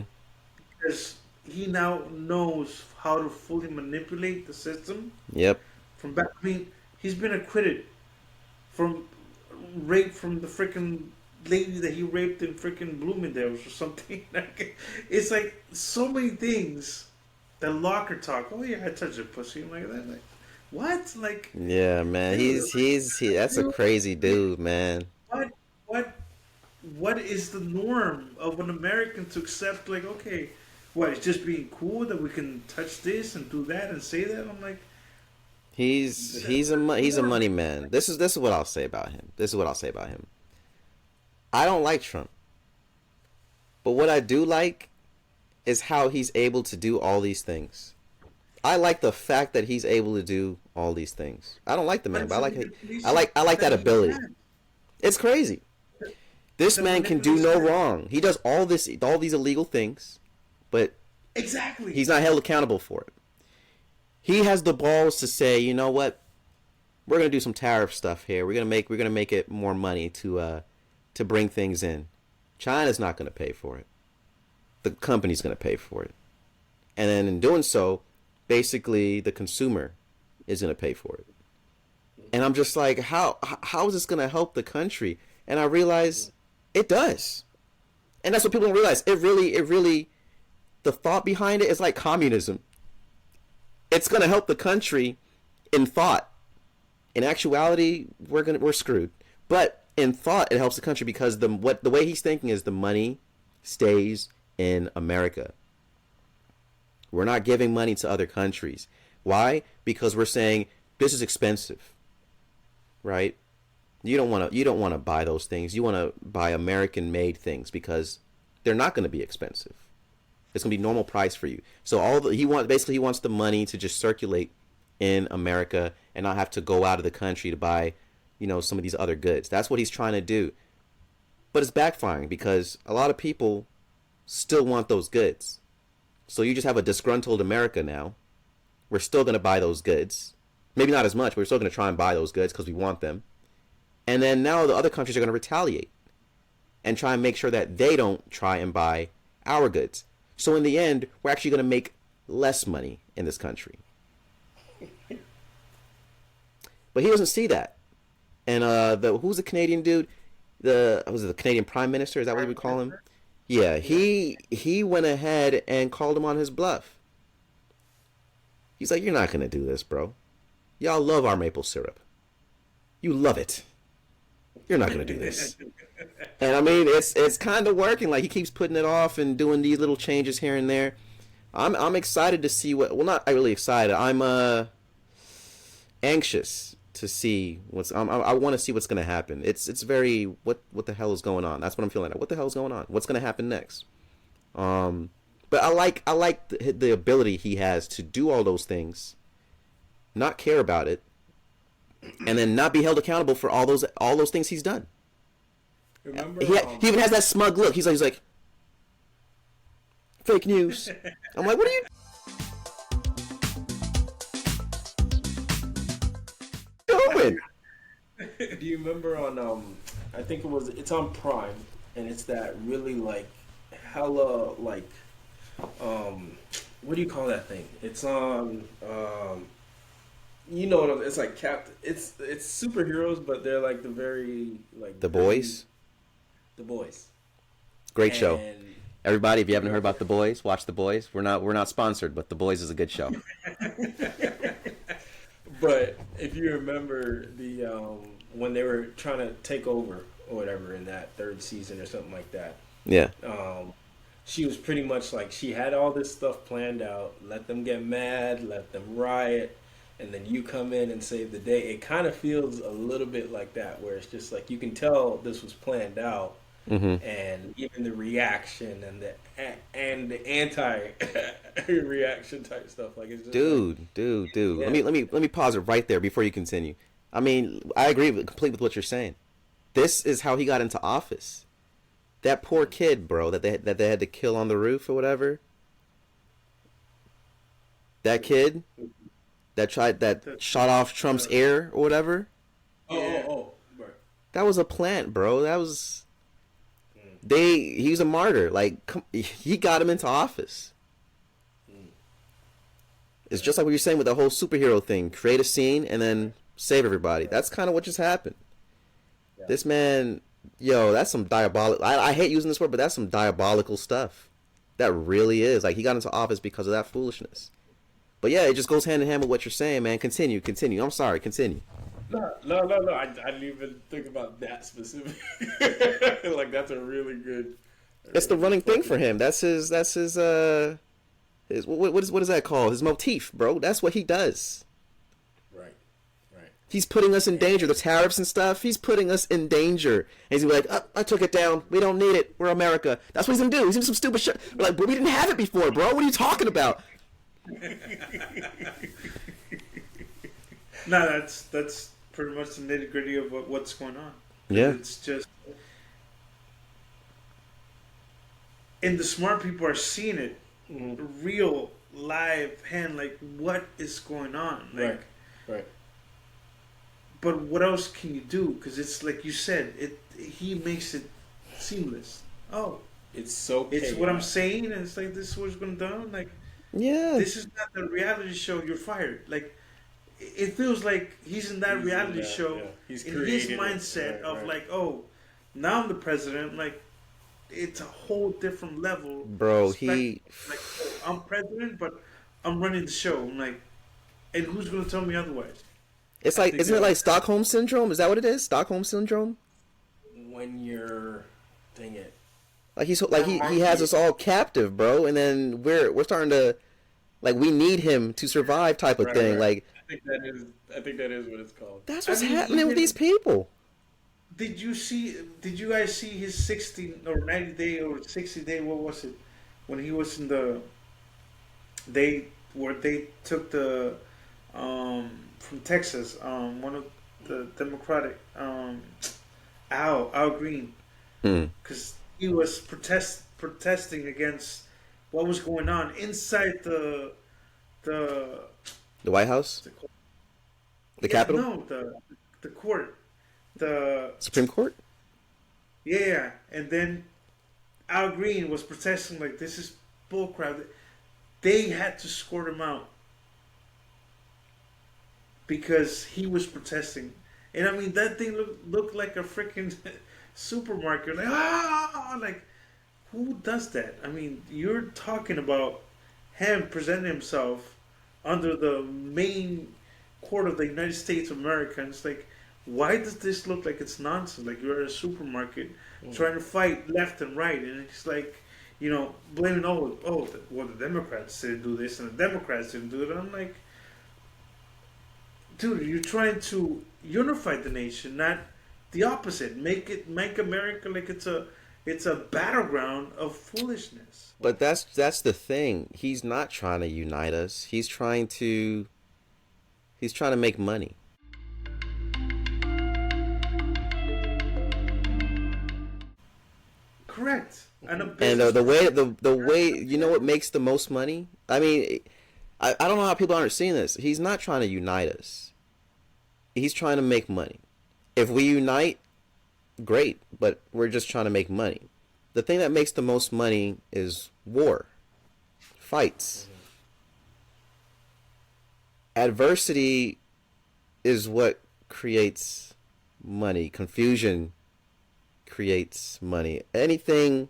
because he now knows how to fully manipulate the system. Yep. From back, I mean, he's been acquitted from rape from the freaking lady that he raped in freaking Bloomingdale's or something. It's like so many things that locker talk. Oh yeah, I touched a pussy like that. Like what? Like Yeah, man. dude, That's a crazy dude, man. what what what is the norm of an American to accept? Like okay, what? It's just being cool that we can touch this and do that and say that. I'm like. He's a money man. This is what I'll say about him. This is what I'll say about him. I don't like Trump. But what I do like is how he's able to do all these things. I like the fact that he's able to do all these things. I don't like the man, but I like that ability. It's crazy. This man can do no wrong. He does all these illegal things, but Exactly. he's not held accountable for it. He has the balls to say, you know what? We're gonna do some tariff stuff here. We're gonna make it more money to bring things in. China's not gonna pay for it. The company's gonna pay for it, and then in doing so, basically the consumer is gonna pay for it. And I'm just like, how is this gonna help the country? And I realize it does, and that's what people don't realize. It really, the thought behind it is like communism. It's gonna help the country in thought. In actuality, we're screwed. But in thought, it helps the country because the way he's thinking is the money stays in America. We're not giving money to other countries. Why? Because we're saying this is expensive, right? You don't want to buy those things. You want to buy American-made things because they're not going to be expensive. It's gonna be normal price for you. So he wants the money to just circulate in America and not have to go out of the country to buy, some of these other goods. That's what he's trying to do. But it's backfiring because a lot of people still want those goods. So you just have a disgruntled America now. We're still gonna buy those goods. Maybe not as much, but we're still gonna try and buy those goods because we want them. And then now the other countries are gonna retaliate and try and make sure that they don't try and buy our goods. So in the end, we're actually going to make less money in this country. But he doesn't see that. And who's the Canadian dude? Was it the Canadian Prime Minister? Is that what we call him? Yeah, he went ahead and called him on his bluff. He's like, you're not going to do this, bro. Y'all love our maple syrup. You love it. You're not going to do this. And I mean, it's kind of working. Like, he keeps putting it off and doing these little changes here and there. I'm excited to see not really excited. I'm anxious to see I want to see what's going to happen. It's very what the hell is going on? That's what I'm feeling like. What the hell is going on? What's going to happen next? But I like the ability he has to do all those things, not care about it, and then not be held accountable for all those things he's done. Remember, he even has that smug look. He's like fake news. I'm like, what are you doing? do you remember on I think it's on Prime, and it's that really like hella like what do you call that thing? It's on it's like it's superheroes, but they're like the very like The Boys. The Boys. Great show. And Everybody, if you haven't heard about The Boys, watch The Boys. We're not sponsored, but The Boys is a good show. But if you remember the when they were trying to take over or whatever in that third season or something like that, Yeah. she was pretty much like she had all this stuff planned out. Let them get mad, let them riot, and then you come in and save the day. It kind of feels a little bit like that, where it's just like you can tell this was planned out, and even the reaction and the anti reaction type stuff. Like it's just Dude. Yeah. Let me pause it right there before you continue. I mean, I agree completely with what you're saying. This is how he got into office. That poor kid, bro, that they had to kill on the roof or whatever. That kid that shot off Trump's air or whatever. Oh, right. That was a plant, bro. That was he's a martyr. Like, he got him into office. It's just like what you're saying with the whole superhero thing. Create a scene and then save everybody. That's kind of what just happened. Yeah. This man, that's some diabolical. I hate using this word, but that's some diabolical stuff. That really is. Like, he got into office because of that foolishness. But yeah, it just goes hand in hand with what you're saying, man. Continue. I'm sorry, continue. No. I didn't even think about that specifically. Like that's a really good. It's the running thing for him. That's his what is that called? His motif, bro. That's what he does. Right. He's putting us in danger. The tariffs and stuff, he's putting us in danger. And he's gonna be like, I took it down. We don't need it. We're America. That's what he's gonna do. He's doing some stupid shit. We're like, but we didn't have it before, bro. What are you talking about? No, that's pretty much the nitty gritty of what's going on. Yeah. It's just, and the smart people are seeing it, real live hand. Like, what is going on? Like, Right. But what else can you do? Because it's like you said, he makes it seamless. Oh, It's so. it's what I'm saying, and it's like this is what's going down. Like, Yeah. this is not the reality show. You're fired. Like, it feels like he's in that He's in reality that, show yeah. He's in his created it. mindset of Right. like, oh, now I'm the president. Like, it's a whole different level. Bro, Like, oh, I'm president, but I'm running the show. I'm like, and who's going to tell me otherwise? it's like, isn't it like Stockholm syndrome? Is that what it is? Stockholm syndrome? When you're, dang it. Like he has us all captive, bro, and then we're starting to, like, we need him to survive type of Right, thing. right. Like, I think that is what it's called. that's what's I mean, happening with even- these people. Did you guys see his 60 or 90 day or 60 day? What was it? when he was in the they they took the from Texas, one of the Democratic, Al Green, Hmm. because he was protesting against what was going on inside the The White House, what's it called? the Yeah, Capitol, no, the court, the Supreme Court. yeah, and then Al Green was protesting like this is bullcrap. They had to escort him out because he was protesting. And I mean that thing looked like a freaking supermarket. Like who does that? I mean, you're talking about him presenting himself under the main court of the United States of America. And it's like, why does this look like it's nonsense? Like you're at a supermarket trying to fight left and right, and it's like, blaming well the Democrats didn't do this and the Democrats didn't do it. And I'm like, dude, you're trying to unify the nation, not the opposite. Make America like it's a battleground of foolishness. But that's the thing. He's not trying to unite us. He's trying to make money. Correct. And a And business. the way you know what makes the most money? I mean, I don't know how people aren't seeing this. He's not trying to unite us. He's trying to make money. If we unite, great, but we're just trying to make money. The thing that makes the most money is war, fights. Adversity is what creates money. Confusion creates money. Anything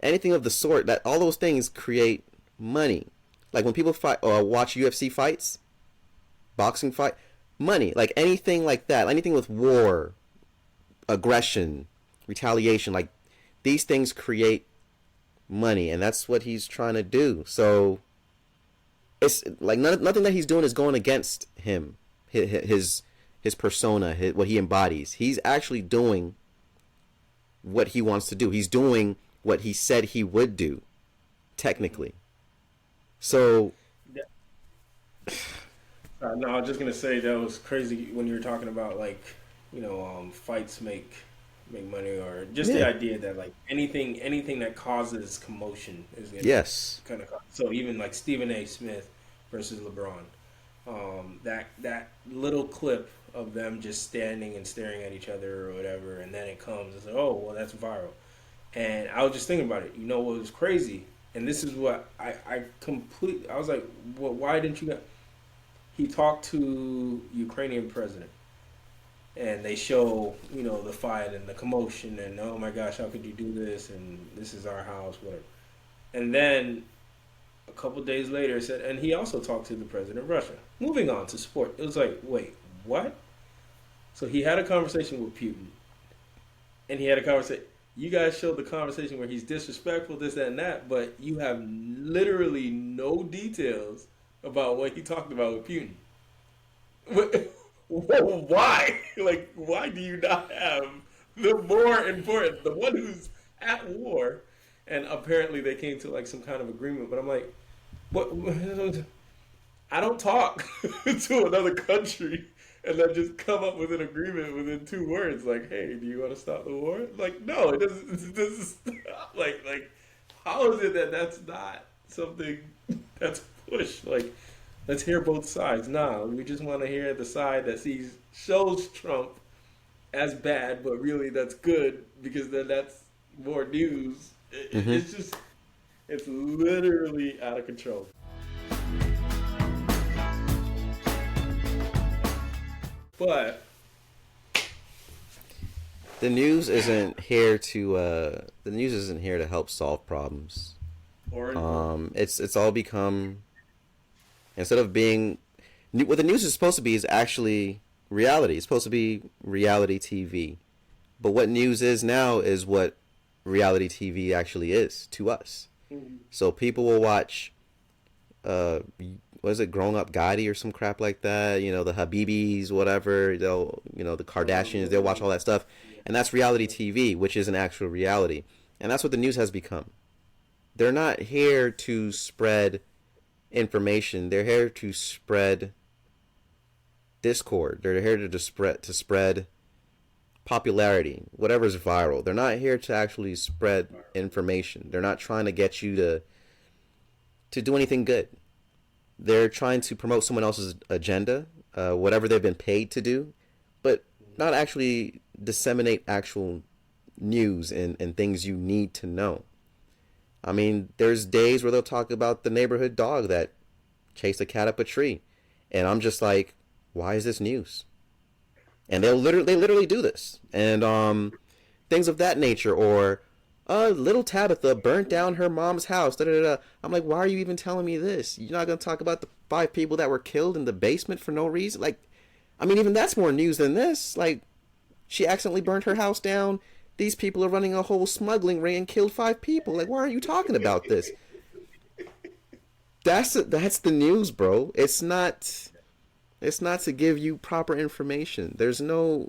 of the sort, that all those things create money. Like when people fight or watch UFC fights, boxing fight, money. Like anything like that, anything with war, aggression, retaliation, like these things create money, and that's what he's trying to do. So it's like nothing that he's doing is going against him, his persona, what he embodies. He's actually doing what he wants to do. He's doing what he said he would do, technically. So No, I was just gonna say that was crazy when you were talking about like, fights make money, or just the yeah, idea that like anything that causes commotion is gonna yes, kind of, so even like Stephen A. Smith versus LeBron, that little clip of them just standing and staring at each other or whatever, and then it comes, it's like, oh well, that's viral. And I was just thinking about it. You know what was crazy? And this is what I was like, well, why didn't you? He talked to Ukrainian president, and they show the fight and the commotion, and oh my gosh, how could you do this? And this is our house, whatever. And then a couple days later, it said, and he also talked to the president of Russia. Moving on to sport, it was like, wait, what? So he had a conversation with Putin, and he had a conversation. You guys showed the conversation where he's disrespectful, this, that, and that, but you have literally no details about what he talked about with Putin. Why? Like, why do you not have the more important, the one who's at war? And apparently they came to like some kind of agreement. But I'm like, what? I don't talk to another country and then just come up with an agreement within 2 words. Like, hey, do you want to stop the war? Like, no, it doesn't. This is like, how is it that that's not something that's pushed? Like, let's hear both sides. Nah, we just want to hear the side that shows Trump as bad, but really that's good because then that's more news. hmm It's just, it's literally out of control. But the news isn't here to help solve problems. or It's all become, instead of being, what the news is supposed to be is actually reality. It's supposed to be reality TV. But what news is now is what reality TV actually is to us. So people will watch, uh, what is it, Growing Up Gotti or some crap like that. The Habibis, whatever. The Kardashians. They'll watch all that stuff, and that's reality TV, which is an actual reality, and that's what the news has become. they're not here to spread information. They're here to spread discord. They're here to spread popularity, whatever's viral. They're not here to actually spread information. They're not trying to get you to do anything good. They're trying to promote someone else's agenda, whatever they've been paid to do, but not actually disseminate actual news and things you need to know. I mean, there's days where they'll talk about the neighborhood dog that chased a cat up a tree, and I'm just like, why is this news? And they literally do this, and things of that nature, or little Tabitha burnt down her mom's house. Da, da, da, da. I'm like, why are you even telling me this? You're not gonna talk about the 5 people that were killed in the basement for no reason? Like, I mean, even that's more news than this. Like, she accidentally burnt her house down. These people are running a whole smuggling ring and killed 5 people. Like, why are you talking about this? That's the news, bro. It's not to give you proper information. There's no.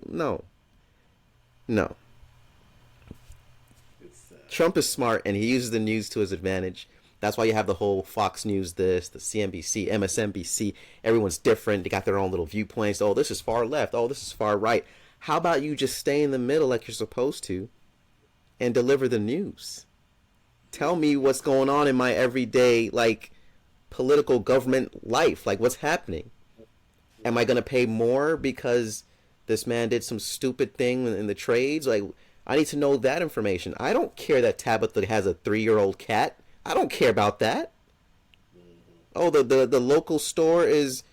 Trump is smart and he uses the news to his advantage. That's why you have the whole Fox News this, the CNBC, MSNBC. Everyone's different. They got their own little viewpoints. Oh, this is far left. Oh, this is far right. How about you just stay in the middle like you're supposed to and deliver the news? Tell me what's going on in my everyday, like, political government life. Like, what's happening? Am I going to pay more because this man did some stupid thing in the trades? Like, I need to know that information. I don't care that Tabitha has a 3-year-old cat. I don't care about that. Oh, the local store has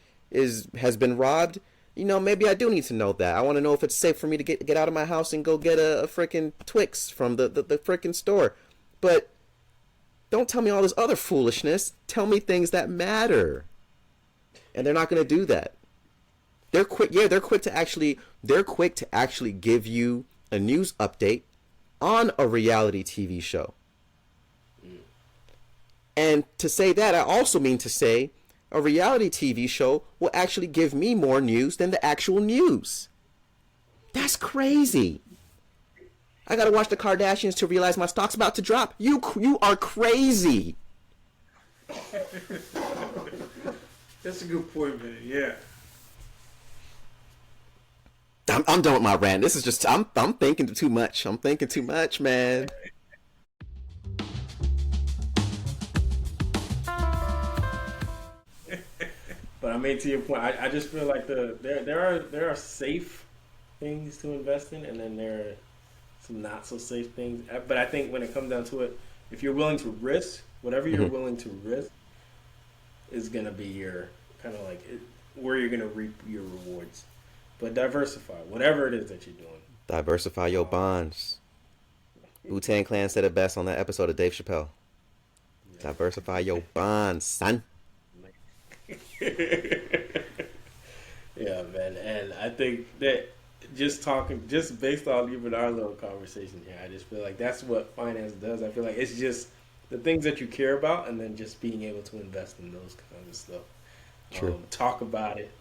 been robbed. You know, maybe I do need to know that. I want to know if it's safe for me to get out of my house and go get a freaking Twix from the freaking store. But don't tell me all this other foolishness. Tell me things that matter. And they're not going to do that. They're quick. Yeah, they're quick to actually give you a news update on a reality TV show. And to say that, I also mean to say a reality TV show will actually give me more news than the actual news. That's crazy. I gotta watch the Kardashians to realize my stock's about to drop. You are crazy. That's a good point, man. Yeah. I'm done with my rant. This is just I'm thinking too much. I'm thinking too much, man. But I mean, to your point, I just feel like there are safe things to invest in, and then there are some not so safe things. But I think when it comes down to it, if you're willing to risk, whatever you're willing to risk is gonna be your kind of like where you're gonna reap your rewards. But diversify, whatever it is that you're doing. Diversify your bonds. Wu-Tang Clan said it best on that episode of Dave Chappelle. Yeah. Diversify your bonds, son. Yeah, man, and I think that just based on even our little conversation here, I just feel like that's what finance does. I feel like it's just the things that you care about, and then just being able to invest in those kinds of stuff. True. Talk about it,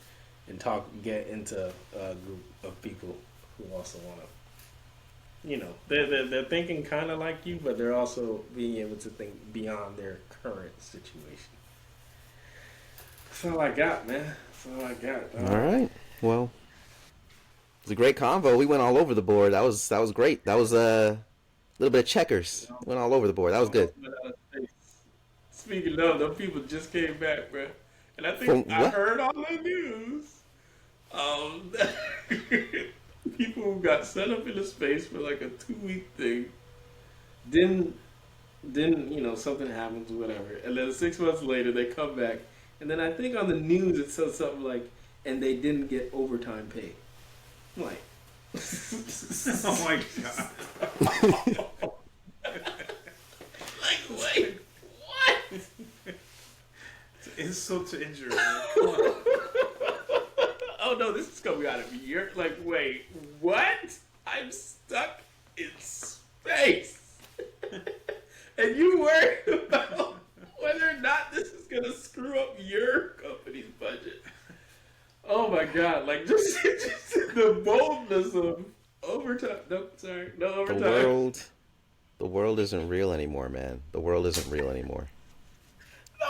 and get into a group of people who also want to, you know, they're thinking kind of like you, but they're also being able to think beyond their current situation. That's all I got, man. That's all I got. All right. Well, it was a great convo. We went all over the board. That was great. That was a little bit of checkers. Went all over the board. That was good. Speaking of, those people just came back, bro. And I think I heard on the news, people who got sent up into space for like a 2-week thing, didn't something happens or whatever, and then 6 months later they come back, and then I think on the news it says something like, and they didn't get overtime pay. I'm like, oh my god. Like, wait, what? Insult to injury. Come on. Oh no, this is coming out of your like. Wait, what? I'm stuck in space, and you worry about whether or not this is gonna screw up your company's budget. Oh my god! Like just the boldness of overtime. No, sorry, no overtime. The world isn't real anymore, man. The world isn't real anymore. No,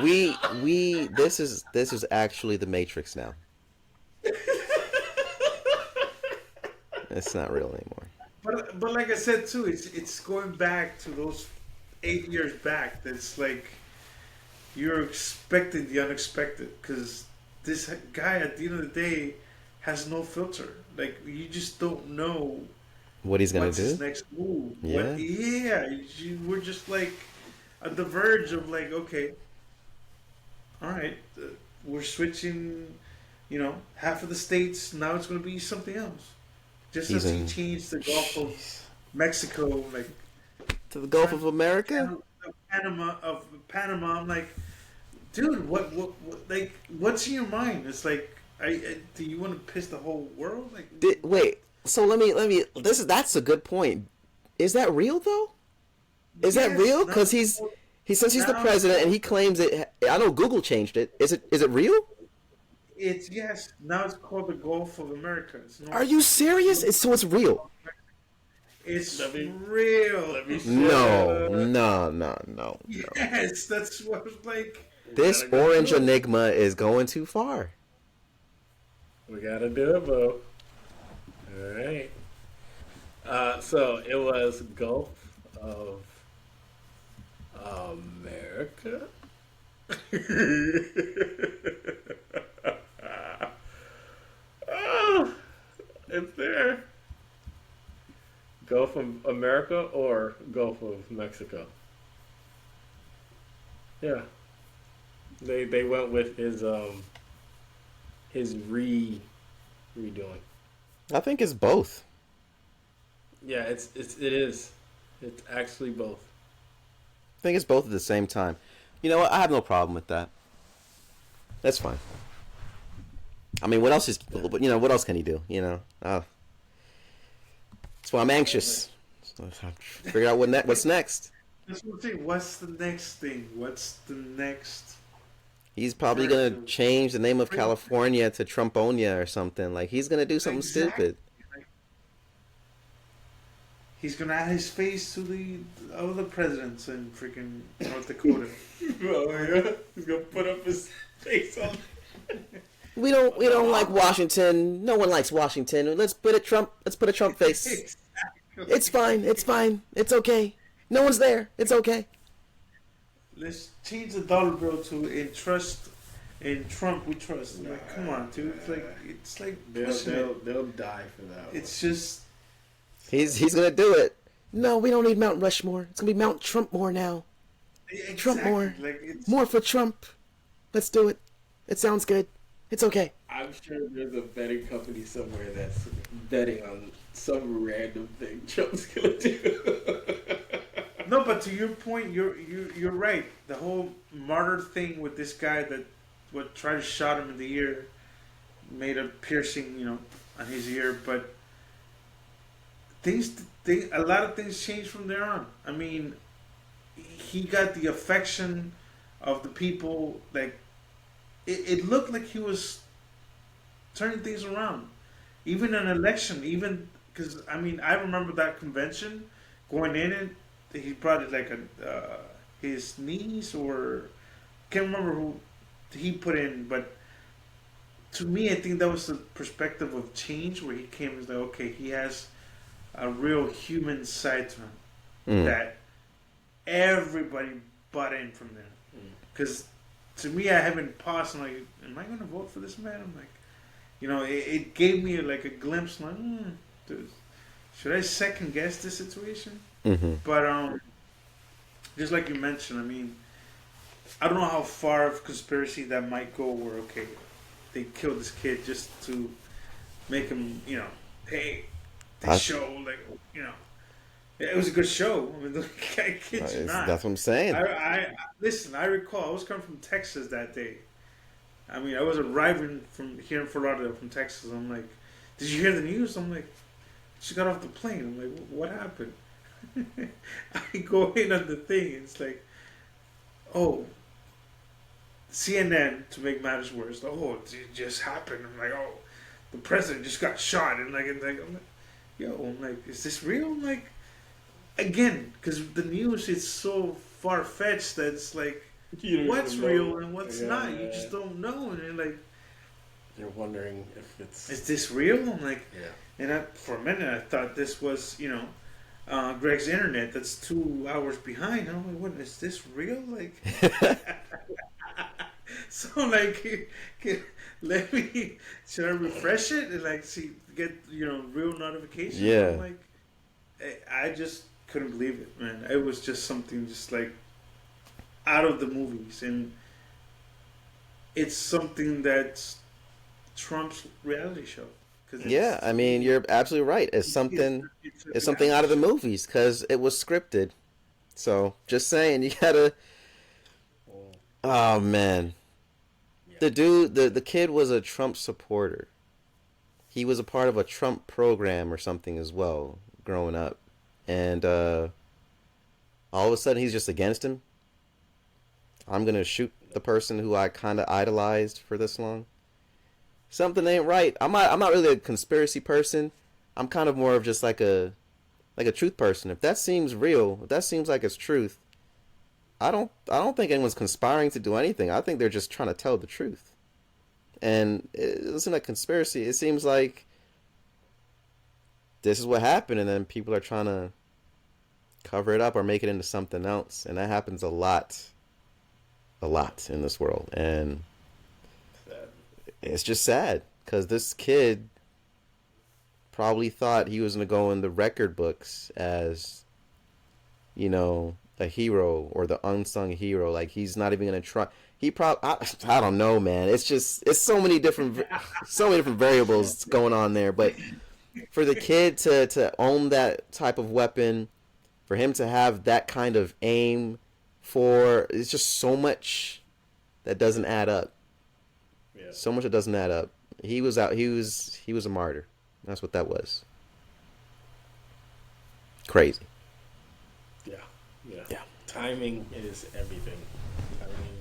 we're We this is actually the Matrix now. It's not real anymore. But like I said too, it's going back to those 8 years back. That's like you're expecting the unexpected because this guy at the end of the day has no filter. Like you just don't know What he's gonna what's his do? next move. Yeah. We're just like at the verge of like, okay, all right, we're switching. Half of the states now it's going to be something else. Just He's as he in. changed the Gulf of Jeez. Mexico, like To the Gulf of America? Panama. I'm like, dude, like, what's in your mind? It's like, do you want to piss the whole world? Like, Wait. So let me. That's a good point. Is that real though? Is that yes, real? now, Because he says he's the now president and he claims it. I know Google changed it. Is it real? it's yes. Now it's called the Gulf of America. Are you serious? It's real. It's Let me real. let me No, shut. no, no, no, no. Yes, that's what it's like. We This gotta go orange do it. enigma is going too far. We gotta do it, Bo. All right. So it was Gulf of America. Oh, it's there. Gulf of America or Gulf of Mexico. Yeah, they went with his redoing. I think it's both. Yeah, it is. It's actually both. I think it's both at the same time. You know what? I have no problem with that. That's fine. I mean, what else is? What else can he do? That's why I'm anxious. So, figure out what's next. That's what I'm saying. What's the next thing? What's the next He's probably gonna character? change the name of California to Trumponia or something. Like he's gonna do something Exactly. stupid. Like, he's gonna add his face to the other presidents in freaking North Dakota. Oh yeah, he's gonna put up his face on. We don't like Washington. No one likes Washington. Let's put a Trump. Let's put a Trump face. Exactly. It's fine. It's fine. It's okay. No one's there. It's okay. Let's change the dollar bill to in Trump we trust. Like, come on, dude. It's like They'll pushing they'll, it. they'll die for that. It's just He's gonna do it. No, we don't need Mount Rushmore. It's gonna be Mount Trumpmore now. exactly Trump more. like it's More for Trump. Let's do it. It sounds good. It's okay. I'm sure there's a betting company somewhere that's betting on some random thing Trump's gonna do. no. But to your point, you're right. The whole martyr thing with this guy that what tried to shot him in the ear, made a piercing, on his ear, but a lot of things changed from there on. I mean, he got the affection of the people. Like it looked like he was turning things around, even an election. Even because I mean, I remember that convention going in and he brought it like his niece or can't remember who he put in, but to me, I think that was the perspective of change where he came and was like, okay, he has a real human side to him Mm. that everybody bought in from there. Because to me, I haven't paused and like, am I going to vote for this man? I'm like, it gave me like a glimpse, like, dude, should I second guess this situation? Mm-hmm. But just like you mentioned, I mean, I don't know how far of conspiracy that might go. Where okay, they killed this kid just to make him, hey, they I- show like, it was a good show. I mean, I kid you not. That's what I'm saying. I listen. I recall I was coming from Texas that day. I mean, I was arriving from here in Fort Lauderdale from Texas. I'm like, did you hear the news? I'm like, she got off the plane. I'm like, what happened? I go in on the thing. It's like, oh, CNN to make matters worse. Oh, it just happened. I'm like, oh, the president just got shot, and I'm like, yo, I'm like, is this real? I'm like, again, because the news is so far fetched that it's like, You don't what's even know. real and what's Yeah, not. You yeah. just don't know, and you're like, You're wondering if it's. is this real? I'm like, Yeah. and for a minute I thought this was, Greg's internet that's 2 hours behind. I'm like, what is this real? Like, so like, let me. Should I refresh it and like see get real notifications? Yeah. I'm like, I just couldn't believe it, man. It was just something just like out of the movies, and it's something that's Trump's reality show. Cause Yeah, I mean, you're absolutely right. It's something out of the movies because it was scripted. So, just saying, you gotta. Oh, Oh man, yeah. the dude, the kid was a Trump supporter. He was a part of a Trump program or something as well, growing up, and all of a sudden he's just against him. I'm gonna shoot the person who I kind of idolized for this long. Something ain't right. I'm not really a conspiracy person. I'm kind of more of just like a truth person. If that seems real, if that seems like it's truth, I don't think anyone's conspiring to do anything. I think they're just trying to tell the truth. And it isn't a conspiracy. It seems like this is what happened, and then people are trying to cover it up or make it into something else, and that happens a lot in this world, and Sad. it's just sad because this kid probably thought he was going to go in the record books as, a hero or the unsung hero. Like he's not even going to try. He probably, I don't know, man. It's so many different variables going on there. But for the kid to own that type of weapon, for him to have that kind of aim, it's just so much that doesn't add up. Yeah. So much that doesn't add up. He was out. He was a martyr. That's what that was. Crazy. Yeah. Yeah. Yeah. Timing is everything. I mean,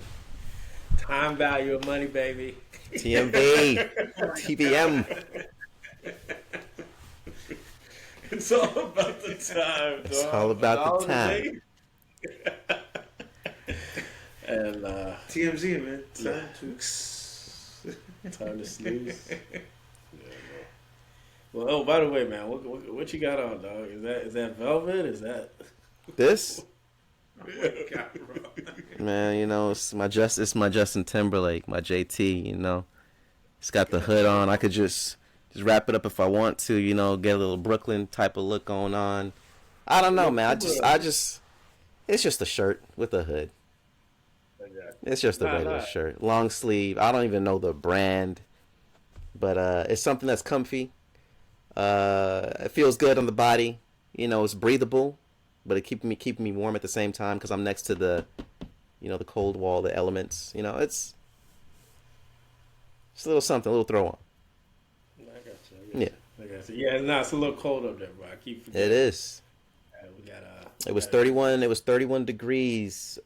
time value of money, baby. TMV, TVM. It's all about the time. It's dog. all about the $1 a time. day. And TMZ, man. time to snooze. Yeah, well, oh, by the way, man, what you got on, dog? Is that velvet? Is that? This Oh my God, bro. man, it's my Justin Timberlake, my JT. It's got the hood on. I could just wrap it up if I want to. Get a little Brooklyn type of look going on. I don't know, man. It's just a shirt with a hood. It's just a regular shirt, long sleeve. I don't even know the brand, but it's something that's comfy. It feels good on the body. It's breathable, but it keeping me warm at the same time because I'm next to the cold wall, the elements. It's a little something, a little throw on. I got you. I got you. Yeah, no, it's a little cold up there, bro. I keep forgetting. It is. We got It was 31. It was 31 degrees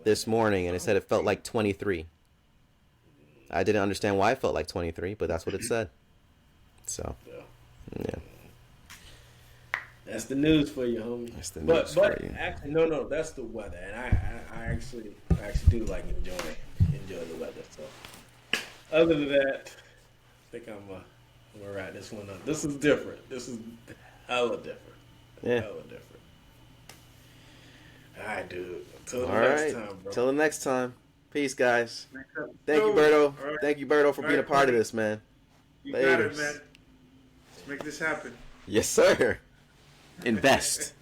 this morning, and it said it felt like 23. I didn't understand why it felt like 23, but that's what it said. So, yeah. That's the news for you, homie. That's the news for you. Actually, no, that's the weather, and I actually do like enjoy the weather. So, other than that, I think I'm gonna write this one up. This is different. This is hella different. Yeah. Hella different. All right, dude. Till the All next right. time, bro. Till the next time. Peace, guys. Thank you, Berto. All right. Thank you, Berto, for All being a right, part of buddy. this, man. You got it, man. Let's make this happen. Yes, sir. Invest.